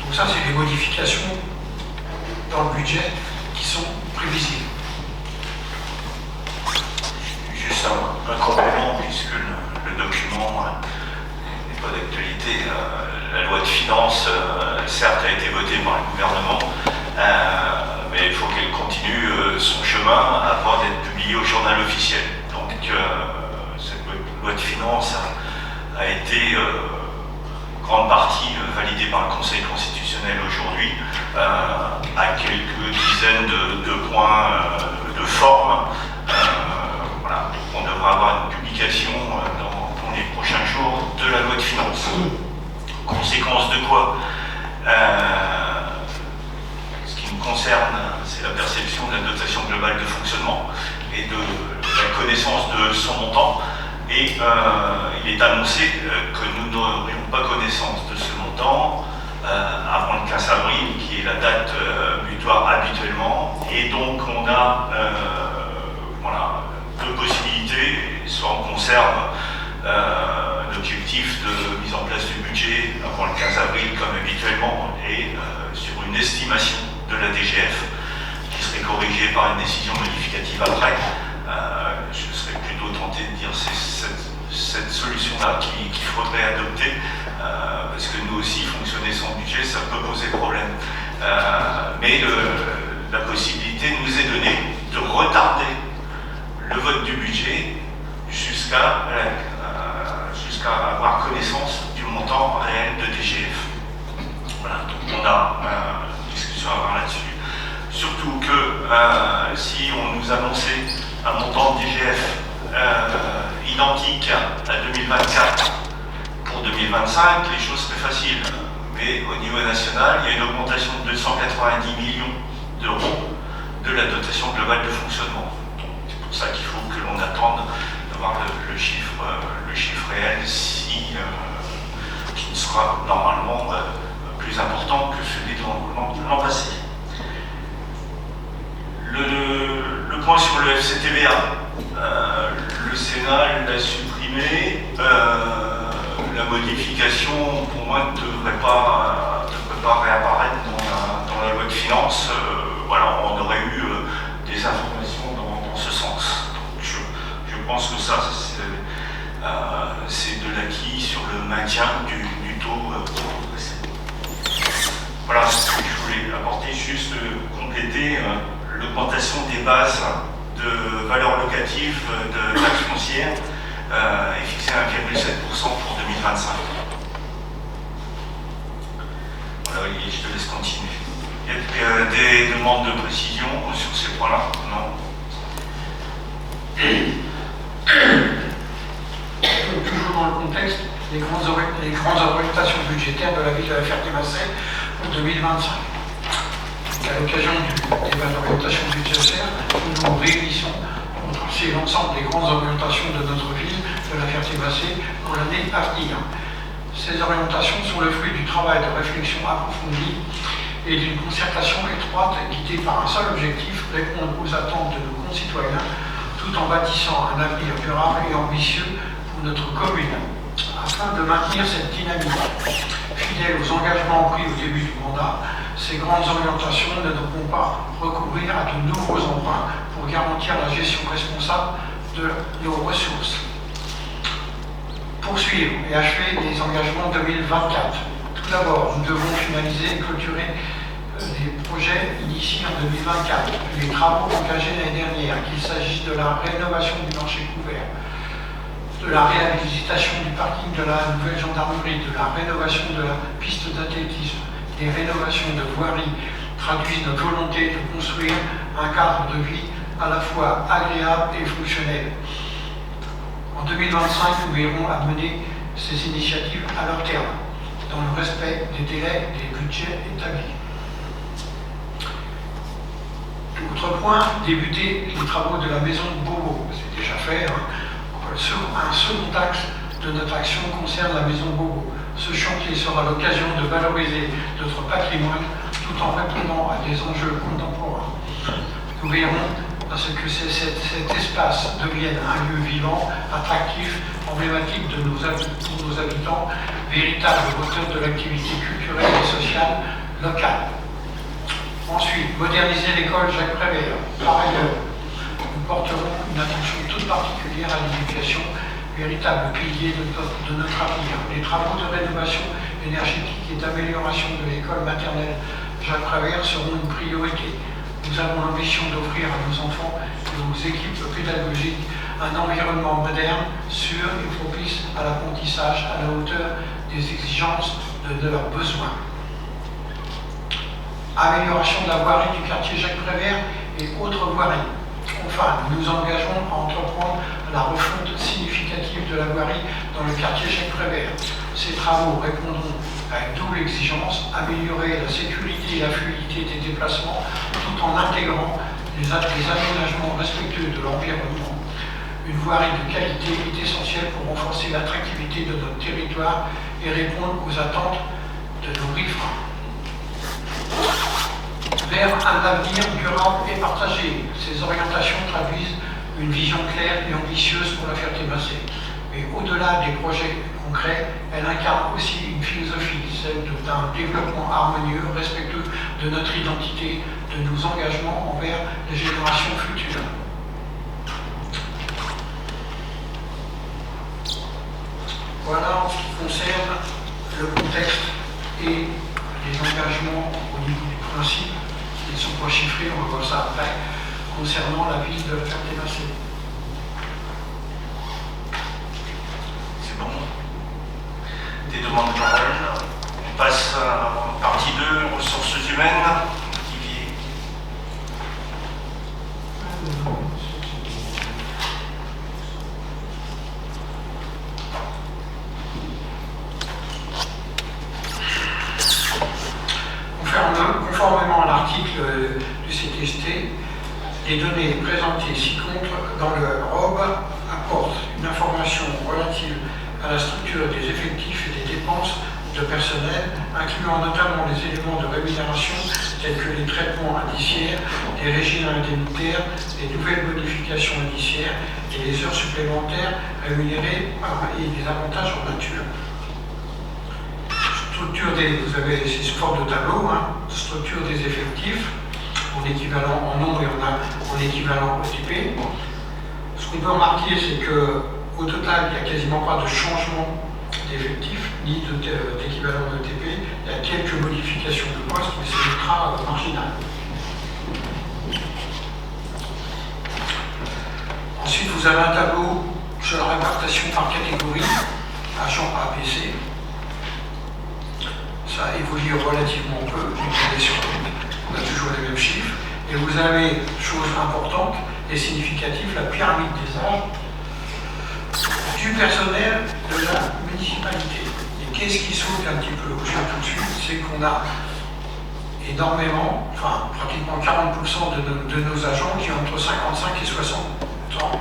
Donc ça, c'est des modifications dans le budget qui sont prévisibles. Juste un complément, puisque le document n'est pas d'actualité. La loi de finances, certes, a été votée par le gouvernement, mais il faut qu'elle continue son chemin avant d'être publiée au journal officiel. Donc, cette loi de finances a été en grande partie validée par le Conseil constitutionnel aujourd'hui, à quelques dizaines de points de forme. Voilà. On devra avoir une publication dans les prochains jours de la loi de finances. Conséquence de quoi? Ce qui nous concerne, c'est la perception de la dotation globale de fonctionnement. connaissance de son montant et il est annoncé que nous n'aurions pas connaissance de ce montant avant le 15 avril, qui est la date butoir habituellement. Et donc on a voilà, deux possibilités. Soit on conserve l'objectif de mise en place du budget avant le 15 avril comme habituellement et sur une estimation de la DGF qui serait corrigée par une décision modificative après. Je serais plutôt tenté de dire c'est cette solution-là qu'il faudrait adopter parce que nous aussi, fonctionner sans budget, ça peut poser problème. Mais la possibilité nous est donnée de retarder le vote du budget jusqu'à avoir connaissance du montant réel de DGF. Voilà, donc on a une discussion à avoir là-dessus. Surtout que si on nous annonçait un montant de DGF identique à 2024 pour 2025, les choses seraient faciles. Mais au niveau national, il y a une augmentation de 290 millions d'euros de la dotation globale de fonctionnement. C'est pour ça qu'il faut que l'on attende d'avoir le chiffre réel qui sera normalement plus important que celui de l'an passé. Le point sur le FCTVA, le Sénat l'a supprimé. La modification, pour moi, ne devrait pas réapparaître dans la loi de finances. Voilà, on aurait eu des informations dans ce sens. Donc, je pense que ça, c'est de l'acquis sur le maintien du taux progressif. Voilà ce que je voulais apporter, juste compléter l'augmentation des bases de valeur locative de taxe foncière est fixée à 1,7% pour 2025. Voilà, et je te laisse continuer. Il y a des demandes de précision sur ces points-là? Non. Toujours dans le contexte, les grandes orientations budgétaires de la ville de la Ferté-Macé pour 2025. À l'occasion du débat d'orientation budgétaire, nous nous réunissons pour tracer l'ensemble des grandes orientations de notre ville, de la Ferté-Macé, pour l'année à venir. Ces orientations sont le fruit du travail de réflexion approfondie et d'une concertation étroite guidée par un seul objectif, répondre aux attentes de nos concitoyens, tout en bâtissant un avenir durable et ambitieux pour notre commune. Afin de maintenir cette dynamique, fidèle aux engagements pris au début du mandat, ces grandes orientations ne devront pas recourir à de nouveaux emprunts pour garantir la gestion responsable de nos ressources. Poursuivre et achever les engagements 2024. Tout d'abord, nous devons finaliser et clôturer les projets initiés en 2024, les travaux engagés l'année dernière, qu'il s'agisse de la rénovation du marché couvert, de la réhabilitation du parking de la nouvelle gendarmerie, de la rénovation de la piste d'athlétisme, des rénovations de voiries, traduisent notre volonté de construire un cadre de vie à la fois agréable et fonctionnel. En 2025, nous verrons amener ces initiatives à leur terme, dans le respect des délais et des budgets établis. Autre point, débuter les travaux de la maison de Beauvau. C'est déjà fait. Un second axe de notre action concerne la maison de Beauvau. Ce chantier sera l'occasion de valoriser notre patrimoine tout en répondant à des enjeux contemporains. Nous verrons à ce que cet espace devienne un lieu vivant, attractif, emblématique pour nos habitants, véritable moteur de l'activité culturelle et sociale locale. Ensuite, moderniser l'école Jacques Prévert. Par ailleurs, nous porterons une attention toute particulière à l'éducation, véritable pilier de notre avenir. Les travaux de rénovation énergétique et d'amélioration de l'école maternelle Jacques Prévert seront une priorité. Nous avons l'ambition d'offrir à nos enfants et aux équipes pédagogiques un environnement moderne, sûr et propice à l'apprentissage à la hauteur des exigences de leurs besoins. Amélioration de la voirie du quartier Jacques Prévert et autres voiries. Enfin, nous nous engageons à entreprendre la refonte significative de la voirie dans le quartier Jacques Prévert. Ces travaux répondront à une double exigence, améliorer la sécurité et la fluidité des déplacements tout en intégrant les aménagements respectueux de l'environnement. une voirie de qualité est essentielle pour renforcer l'attractivité de notre territoire et répondre aux attentes de nos riverains. Vers un avenir durable et partagé, ces orientations traduisent une vision claire et ambitieuse pour la Ferté-Macé. Mais au-delà des projets concrets, elle incarne aussi une philosophie, celle d'un développement harmonieux, respectueux de notre identité, de nos engagements envers les générations futures. Voilà en ce qui concerne le contexte et les engagements au niveau des principes. Ils ne sont pas chiffrés, on va voir ça après, concernant la ville de la Ferté-Macé. C'est bon. Des demandes de parole. On passe à partie 2, ressources humaines. Olivier. Conformément à l'article du CTST, les données présentées ci-contre dans le ROB apportent une information relative à la structure des effectifs et des dépenses de personnel, incluant notamment les éléments de rémunération tels que les traitements indiciaires, les régimes indemnitaires, les nouvelles bonifications indiciaires et les heures supplémentaires rémunérées et des avantages en nature. Vous avez ces formes de tableau, structure des effectifs en équivalent en nombre et en équivalent OTP. Ce qu'on peut remarquer, c'est qu'au total, il n'y a quasiment pas de changement d'effectifs ni d'équivalent OTP. Il y a quelques modifications de postes, mais c'est ultra marginal. Ensuite, vous avez un tableau sur la répartition par catégorie, agent ABC. Ça évolue relativement peu, on a toujours les mêmes chiffres. Et vous avez, chose importante et significative, la pyramide des âges du personnel de la municipalité. Et qu'est-ce qui saute un petit peu aux yeux tout de suite, c'est qu'on a énormément, enfin pratiquement 40% de nos agents qui ont entre 55 et 60 ans,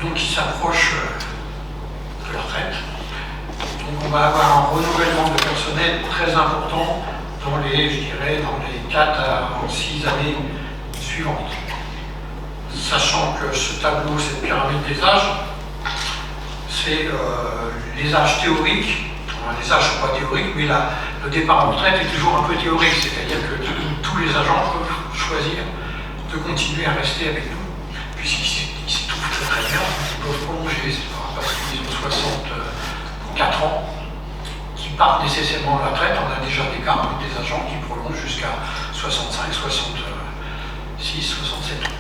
donc qui s'approchent de la retraite. Donc on va avoir un renouvellement de personnel très important dans les, je dirais, dans les 4 à 6 années suivantes. Sachant que ce tableau, cette pyramide des âges, c'est les âges théoriques. Alors, les âges ne sont pas théoriques, mais le départ en retraite est toujours un peu théorique, c'est-à-dire que tous les agents peuvent choisir de continuer à rester avec nous, puisqu'ils s'y trouvent très très bien, ils peuvent prolonger, parce qu'ils ont 64 ans, qui partent nécessairement à la retraite. On a déjà des cas avec des agents qui prolongent jusqu'à 65, 66, 67 ans.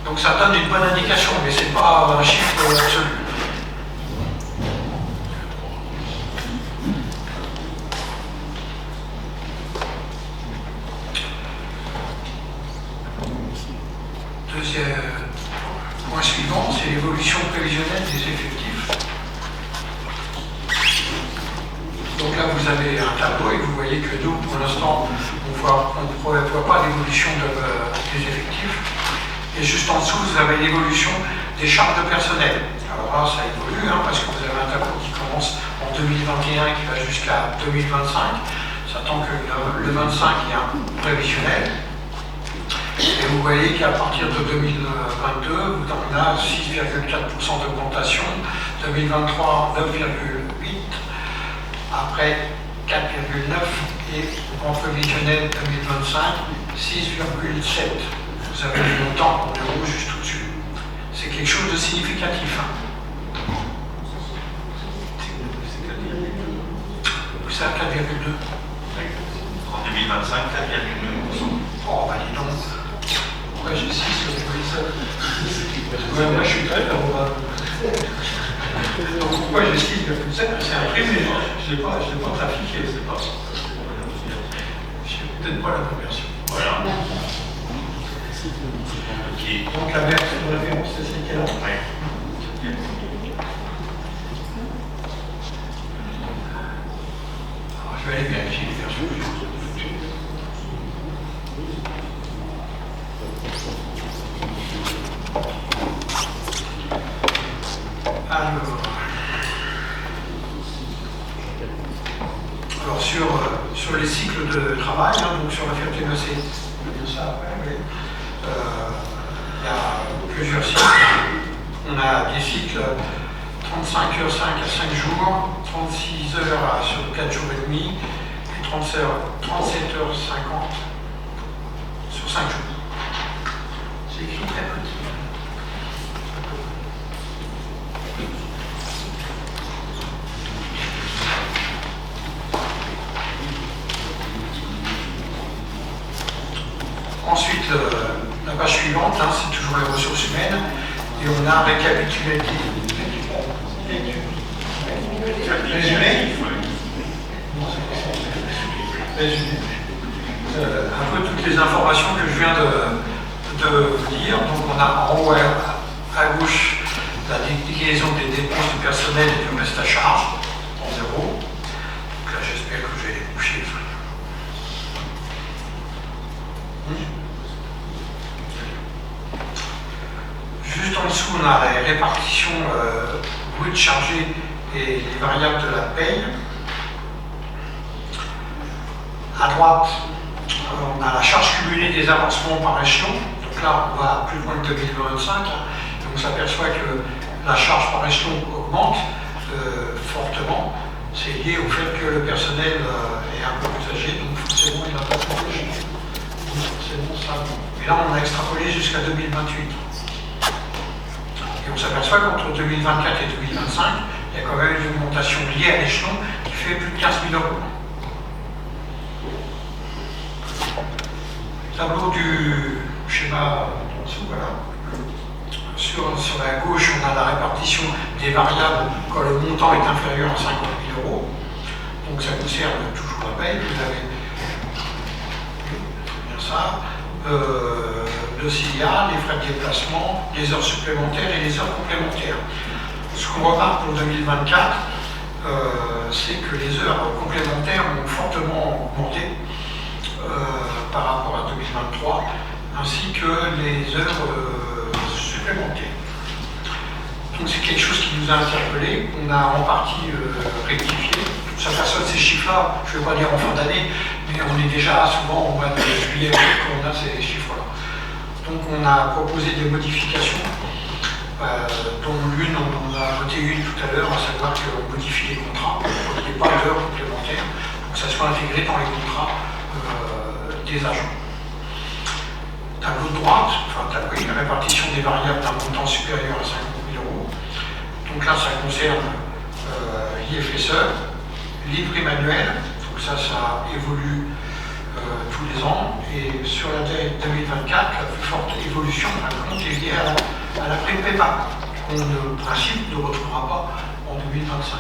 Donc ça donne une bonne indication, mais ce n'est pas un chiffre absolu. Deuxième point suivant, c'est l'évolution prévisionnelle des effectifs. Donc là, vous avez un tableau et vous voyez que nous, pour l'instant, on ne prévoit pas d'évolution des effectifs. Et juste en dessous, vous avez l'évolution des charges de personnel. Alors là, ça évolue, parce que vous avez un tableau qui commence en 2021 qui va jusqu'à 2025. S'attend que le 25, il y a un prévisionnel. Et vous voyez qu'à partir de 2022, on a 6,4% d'augmentation, 2023, 9,8%, après 4,9% et en prévisionnel 2025, 6,7%. Vous avez le montant en euros juste au-dessus. C'est quelque chose de significatif. C'est à 4,2%. En 2025, 4,2%. Oh, bah dis donc. Pourquoi j'ai 6 sur les moi, je suis très favorable. Pourquoi j'ai 6,7? C'est imprimé. Je ne l'ai pas trafiqué. Je n'ai peut-être pas la conversion. Voilà. Ok. Donc la référence, c'est celle-là. Ouais. Alors, je vais aller vérifier les versions. Alors sur les cycles de travail, donc sur la ferté-macée, c'est ça après, oui. Il y a plusieurs cycles. On a des cycles 35 heures 5 à 5 jours, 36 heures sur 4 jours et demi, et 37 heures 50 sur 5 jours. C'est écrit très petit. Ensuite, la page suivante, c'est toujours les ressources humaines, et on a récapitulé un peu toutes les informations que je viens de dire. Donc on a en haut à gauche la déclinaison des dépenses du personnel et du reste à charge en zéro. Donc là j'espère que j'ai les bons chiffres. Juste en dessous, on a la répartition brute chargée et les variables de la paye. À droite, on a la charge cumulée des avancements par échelon. Donc là, on va plus loin que 2025. Et on s'aperçoit que la charge par échelon augmente fortement. C'est lié au fait que le personnel est un peu plus âgé, donc forcément, il n'a pas plus de chiffres. C'est bon, ça. Et là, on a extrapolé jusqu'à 2028. Et on s'aperçoit qu'entre 2024 et 2025, il y a quand même une augmentation liée à l'échelon qui fait plus de 15 000 euros. Tableau du schéma en dessous, voilà. Sur la gauche, on a la répartition des variables quand le montant est inférieur à 50 000 euros. Donc ça concerne toujours la paye, vous avez bien ça. Le CIA, les frais de déplacement, les heures supplémentaires et les heures complémentaires. Ce qu'on remarque pour 2024, c'est que les heures complémentaires ont fortement augmenté par rapport à 2023, ainsi que les heures supplémentaires. Donc c'est quelque chose qui nous a interpellés, qu'on a en partie rectifié. Ça façonne ces chiffres-là, je ne vais pas dire en fin d'année, mais on est déjà souvent au mois de juillet quand on a ces chiffres-là. Donc on a proposé des modifications, dont l'une, on a voté une tout à l'heure, à savoir qu'on modifie les contrats, pour qu'il n'y ait pas d'heures complémentaires, pour que ça soit intégré dans les contrats des agents. Tableau de droite, la répartition des variables d'un montant supérieur à 50 000 euros. Donc là, ça concerne l'IFSE, les primes annuelles, donc ça évolue tous les ans, et sur la date 2024, la plus forte évolution est liée à la prime PEPA, qu'on ne principe ne retrouvera pas en 2025.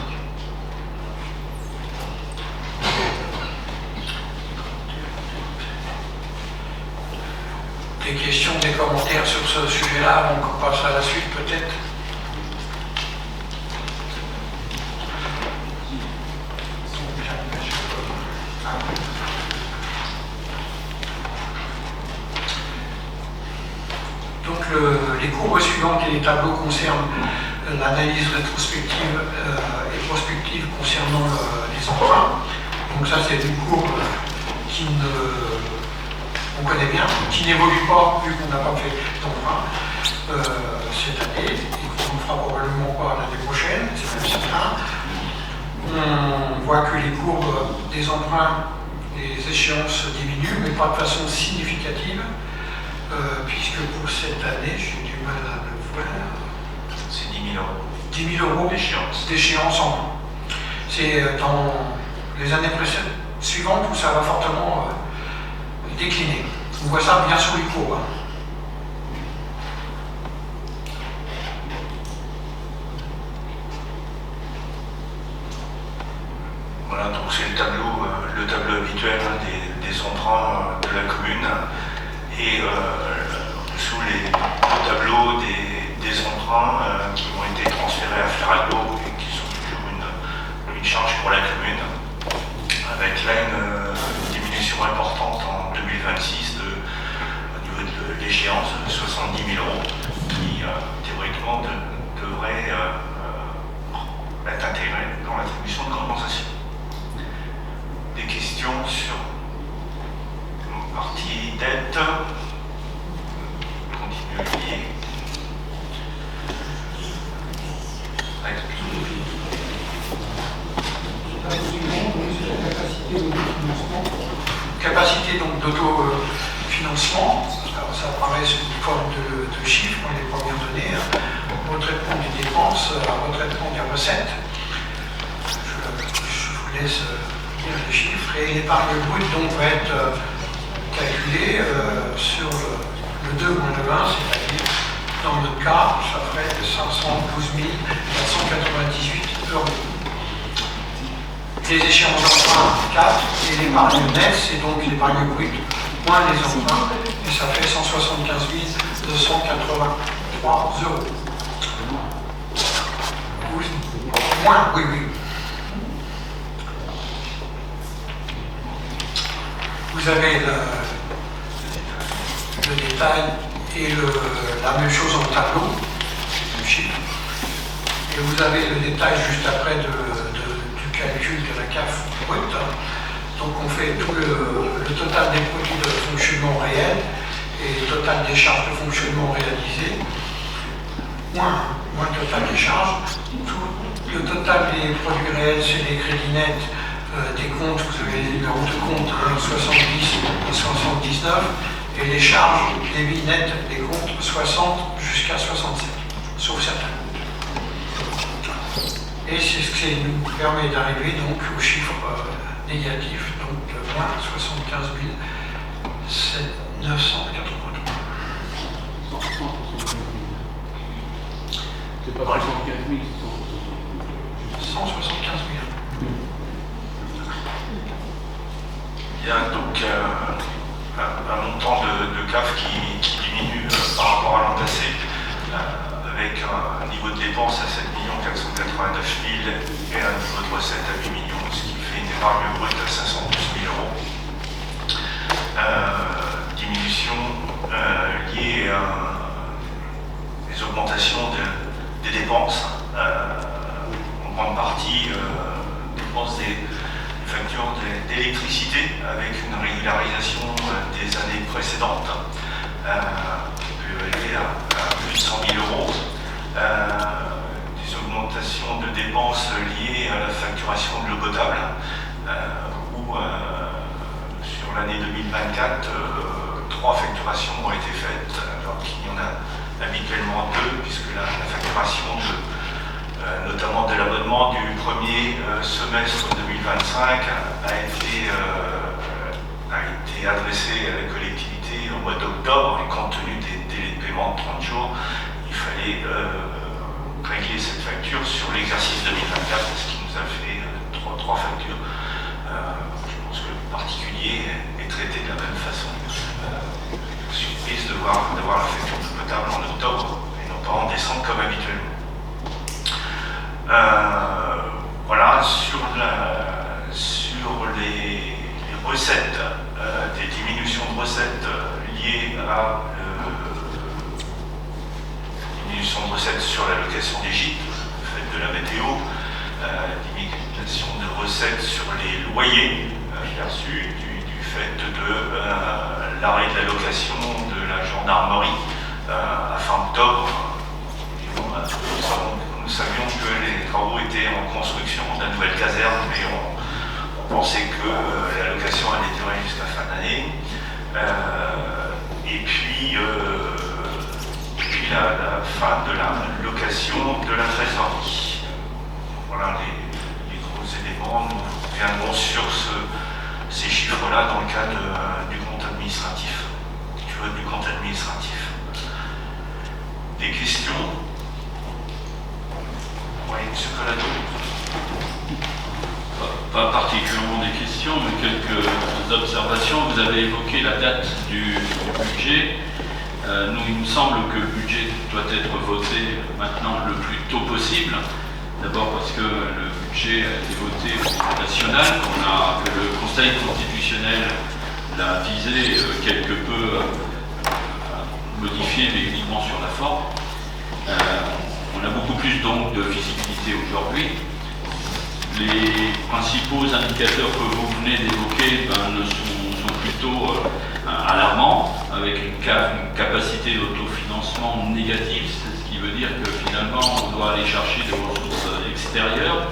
Des questions, des commentaires sur ce sujet-là, on passe à la suite peut-être. Donc les courbes suivantes et les tableaux concernent l'analyse rétrospective et prospective concernant les emprunts. Donc ça c'est une courbe on connaît bien, qui n'évolue pas vu qu'on n'a pas fait d'emprunt cette année et qu'on ne fera probablement pas l'année prochaine, c'est même certain. On voit que les courbes des emprunts, des échéances diminuent, mais pas de façon significative, puisque pour cette année, j'ai du mal à le voir. C'est 10 000 euros. 10 000 euros d'échéance en moins. C'est dans les années suivantes où ça va fortement décliner. On voit ça bien sur les courbes. Voilà, donc c'est le tableau habituel des emprunts de la commune. Et sous le tableau des emprunts qui ont été transférés à Ferrago et qui sont toujours une charge pour la commune, avec là une diminution importante en 2026 au niveau de l'échéance de 70 000 euros qui théoriquement devrait d'autofinancement. Alors ça apparaît sous forme de chiffres dans les premières données. Retraitement des dépenses, retraitement des recettes. Je vous laisse lire les chiffres. Et l'épargne brute donc va être calculée sur le 2 moins le 1, c'est-à-dire dans notre cas, ça ferait 512 498 €. Les échéances d'emprunt 4 et l'épargne nette, c'est donc l'épargne brute moins les emprunts, et ça fait 175 283 €. Moins, oui. Vous avez le détail et la même chose en tableau, le chiffre. Et vous avez le détail juste après du calcul de la CAF brute. Donc on fait tout le total des produits de fonctionnement réel et le total des charges de fonctionnement réalisées, moins le total des charges. Le total des produits réels, c'est les crédits nets des comptes, vous avez les numéros de compte 70 et 79, et les charges débit net des comptes 60 jusqu'à 67, sauf certains. Et c'est ce qui nous permet d'arriver donc au chiffre négatif, donc de moins 75 983. C'est pas 75 000, 175 000. Il y a donc un montant de CAF qui diminue par rapport à l'an passé, avec un niveau de dépense à 7 489 000 et un niveau de recette à 8 millions, ce qui fait une épargne brute à 512 000 €. Diminution liée à des augmentations des dépenses, en grande partie dépenses des factures d'électricité avec une régularisation des années précédentes qui peut aller à plus de 100 000 €. Des augmentations de dépenses liées à la facturation de l'eau potable où sur l'année 2024 3 facturations ont été faites alors qu'il y en a habituellement 2 puisque la facturation notamment de l'abonnement du premier semestre 2025 a été adressé à la collectivité au mois d'octobre et compte tenu des délais de paiement de 30 jours, il fallait régler cette facture sur l'exercice 2024, ce qui nous a fait trois factures. Je pense que le particulier est traité de la même façon. Surprise d'avoir la facture de potable en octobre et non pas en décembre comme habituellement. Voilà, sur les recettes, des diminutions de recettes liées à diminution de recettes sur la location des gîtes, le fait de la météo, diminution de recettes sur les loyers perçus du fait de l'arrêt de la location de la gendarmerie à fin octobre. Nous savions que les travaux étaient en construction de la nouvelle caserne, mais on pensait que la location allait durer jusqu'à fin d'année. Et puis la fin de la location de la trésorerie. Voilà les gros éléments. Nous reviendrons sur ces chiffres-là dans le cadre du compte administratif, du vote du compte administratif. Des questions? Oui, M. Collado. Pas particulièrement des questions, mais quelques observations. Vous avez évoqué la date du budget. Nous, il nous semble que le budget doit être voté maintenant le plus tôt possible. D'abord parce que le budget a été voté au niveau national, que le Conseil constitutionnel l'a visé quelque peu modifié, mais uniquement sur la forme. On a beaucoup plus donc de visibilité aujourd'hui. Les principaux indicateurs que vous venez d'évoquer sont plutôt alarmants, avec une capacité d'autofinancement négative, c'est ce qui veut dire que finalement on doit aller chercher des ressources extérieures.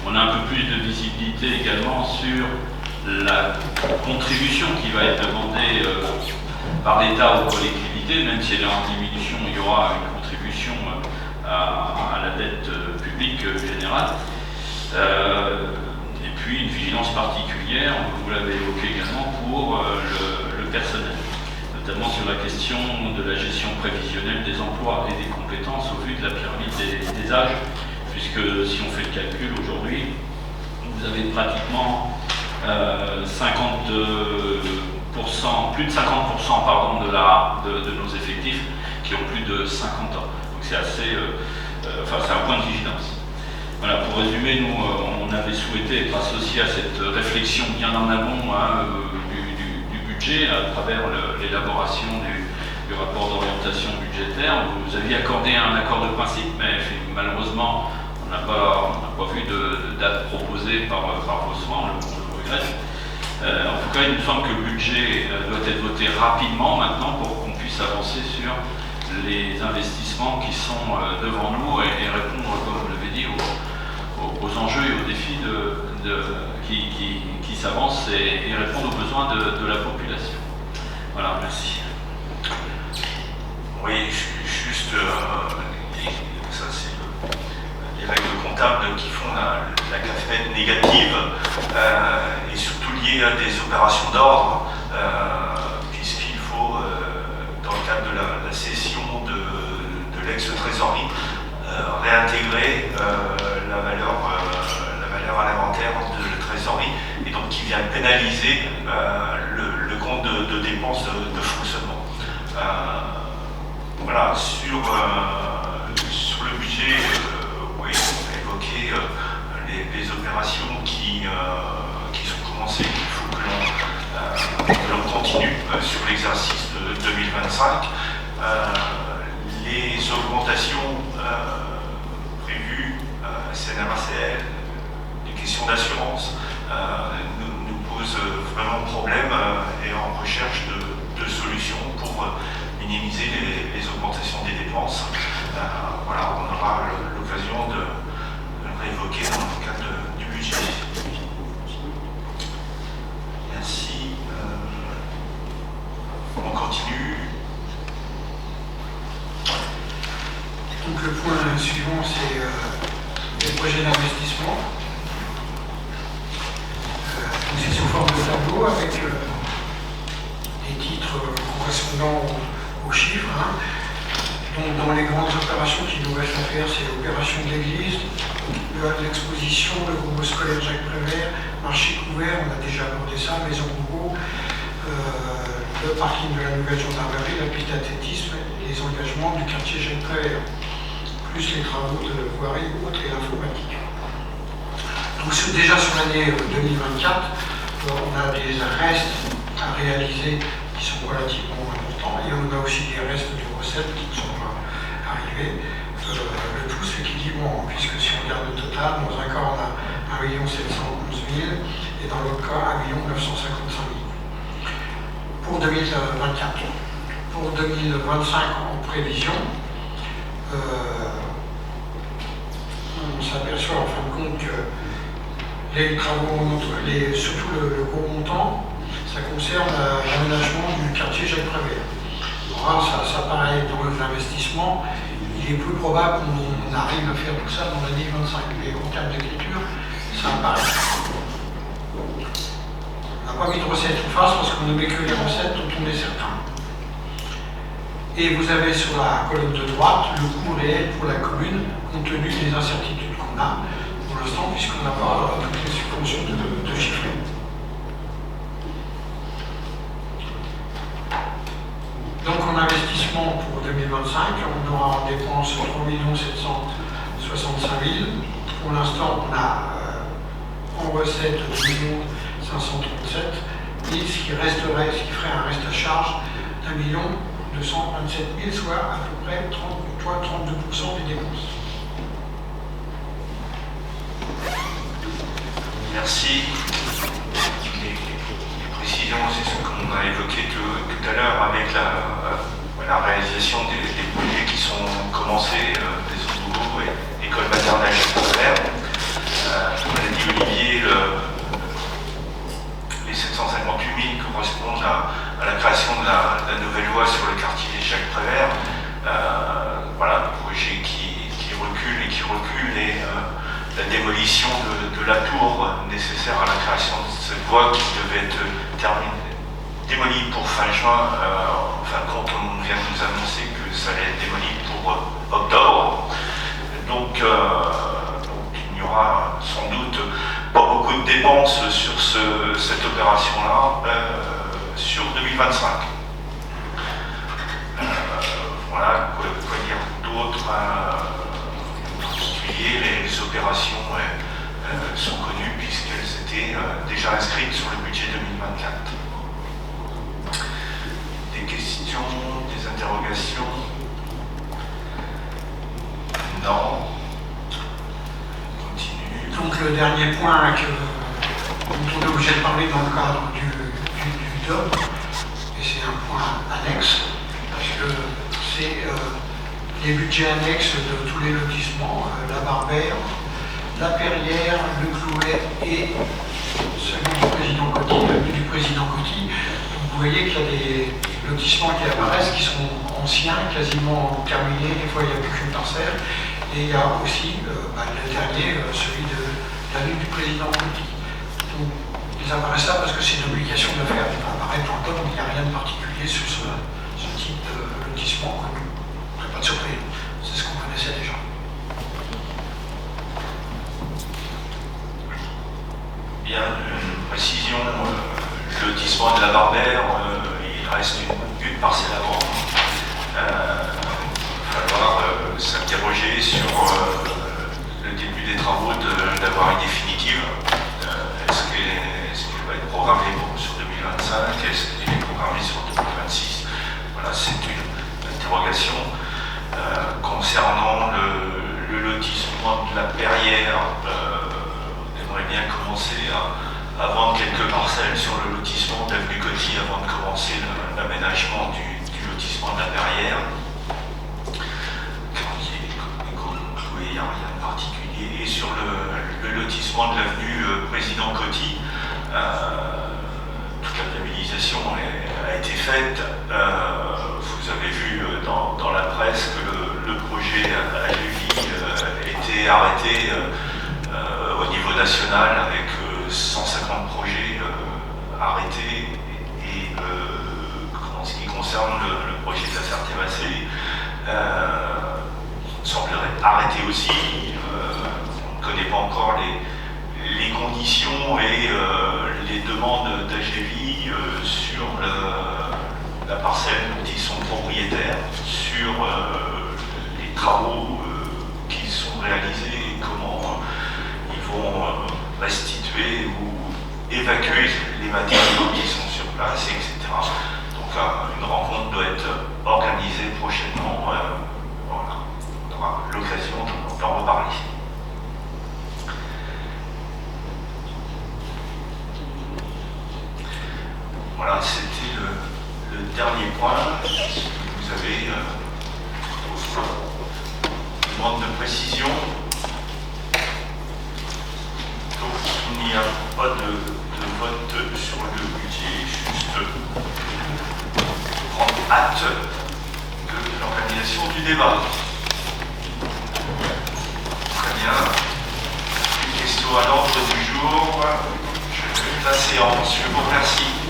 On a un peu plus de visibilité également sur la contribution qui va être demandée par l'État aux collectivités, même si elle est en diminution, il y aura une contribution à la dette publique générale. Et puis une vigilance particulière, vous l'avez évoqué également, pour le personnel, notamment sur la question de la gestion prévisionnelle des emplois et des compétences au vu de la pyramide des âges, puisque si on fait le calcul aujourd'hui, vous avez pratiquement plus de 50% pardon, de nos effectifs qui ont plus de 50 ans. Donc c'est assez, c'est un point de vigilance. Voilà, pour résumer, nous, on avait souhaité être associés à cette réflexion bien en amont du budget à travers l'élaboration du rapport d'orientation budgétaire. Vous aviez accordé un accord de principe, mais malheureusement, on n'a pas vu de date proposée par vos soins, on le regrette. En tout cas, il me semble que le budget doit être voté rapidement maintenant pour qu'on puisse avancer sur les investissements qui sont devant nous et répondre, comme vous l'avez dit, aux enjeux et aux défis qui s'avancent et répondre aux besoins de la population. Voilà, merci. Oui, juste, ça c'est les règles comptables qui font la CAFED négative et surtout liées à des opérations d'ordre, puisqu'il faut, dans le cadre de la cession de l'ex-trésorerie, réintégrer la valeur à l'inventaire de la trésorerie, et donc qui vient pénaliser le compte de dépenses de fonctionnement. Voilà, sur le budget, oui, on a évoqué les opérations qui sont commencées. Il faut que l'on continue sur l'exercice de 2025. Les augmentations prévues, CNRACL, les questions d'assurance nous posent vraiment problème et en recherche de solutions pour minimiser les augmentations des dépenses. Voilà, on aura l'occasion de le réévoquer dans le cadre du budget. Merci. On continue. Donc le point suivant, c'est les projets d'investissement. C'est sous forme de tableau avec des titres correspondant aux chiffres. Donc dans les grandes opérations qui nous restent à faire, c'est l'opération de l'église, l'exposition, le groupe scolaire Jacques Prévert, marché couvert, on a déjà abordé ça, maison Roubaud, le parking de la nouvelle gendarmerie, la piste d'athlétisme, les engagements du quartier Jacques Prévert, plus les travaux de voirie haute et l'informatique. Donc déjà sur l'année 2024, on a des restes à réaliser qui sont relativement importants et on a aussi des restes de recettes qui sont arrivés. Le tout s'équilibre puisque si on regarde le total, dans un cas on a 1 711 000 et dans l'autre cas 1 955 000. Pour 2024. Pour 2025 en prévision, on s'aperçoit en fin de compte que les travaux, surtout le gros montant, ça concerne l'aménagement du quartier Jacques Prévert. Alors ça paraît dans l'investissement, il est peu probable qu'on arrive à faire tout ça dans l'année 25, mais en termes d'écriture, ça apparaît. On n'a pas mis de recettes en face parce qu'on ne met que les recettes dont on est certain. Et vous avez sur la colonne de droite le coût réel pour la commune, compte tenu des incertitudes qu'on a pour l'instant, puisqu'on n'a pas toutes les subventions de chiffrer. Donc en investissement pour 2025, on aura en dépenses 3 765 000. Pour l'instant, on a en recette 2 537 000, ce qui ferait un reste à charge d'1 227 000, soit à peu près 32% des dépenses. Merci. Les précisions, c'est ce qu'on a évoqué tout à l'heure avec la réalisation des projets qui sont commencés, des Nouveau et école maternelle Jacques Prévert. On a dit Olivier, recul et la démolition de la tour nécessaire à la création de cette voie qui devait être démolie pour fin juin. Enfin, quand on vient de nous annoncer que ça allait être démoli pour octobre. Donc il n'y aura sans doute pas beaucoup de dépenses sur cette opération-là sur 2025. Voilà, quoi dire d'autre. En particulier, les opérations sont connues puisqu'elles étaient déjà inscrites sur le budget 2024. Des questions, des interrogations? Non. On continue. Donc le dernier point dont on est obligé de parler dans le cadre du DOP, et c'est un point annexe, parce que c'est les budgets annexes de tous les lotissements, la Barbère, la Perrière, le Clouet et celui du président Coty. Donc vous voyez qu'il y a des lotissements qui apparaissent, qui sont anciens, quasiment terminés, des fois il n'y a plus qu'une parcelle. Et il y a aussi le dernier, celui de la ville du président Coty. Donc ils apparaissent là parce que c'est une obligation de faire. Ça apparaît dans le code, mais il n'y a rien de particulier sur ce type de lotissement connu. Pas de surprise, c'est ce qu'on connaissait déjà. Bien, une précision, le lotissement de la Barbère, il reste une parcelle à vendre. Il va falloir s'interroger sur le début des travaux de la voirie définitive. Est-ce qu'elle va être programmée sur 2025? Est-ce qu'elle est programmée sur 2026? Voilà, c'est une interrogation. Concernant le lotissement de la Perrière, on aimerait bien commencer à vendre quelques parcelles sur le lotissement d'avenue Coty avant de commencer l'aménagement du lotissement de la Perrière. Il n'y a rien de particulier. Et sur le lotissement de l'avenue Président Coty, toute la viabilisation a été faite. Vous avez vu dans la presse que le projet à Lévis était arrêté au niveau national avec 150 projets arrêtés. Et en ce qui concerne le projet de la Serre-Terrassée, semblerait arrêté aussi. On ne connaît pas encore les conditions et les demandes d'AGVI sur la parcelle dont ils sont propriétaires, sur les travaux qui sont réalisés et comment ils vont restituer ou évacuer les matériaux qui sont sur place, etc. Donc une rencontre doit être organisée prochainement. Voilà. On aura l'occasion d'en reparler. Voilà, c'était le dernier point. Si vous avez une demande de précision. Donc il n'y a pas de vote sur le budget, juste prendre acte de l'organisation du débat. Très bien. Une question à l'ordre du jour. Je vais la séance. Je vous remercie.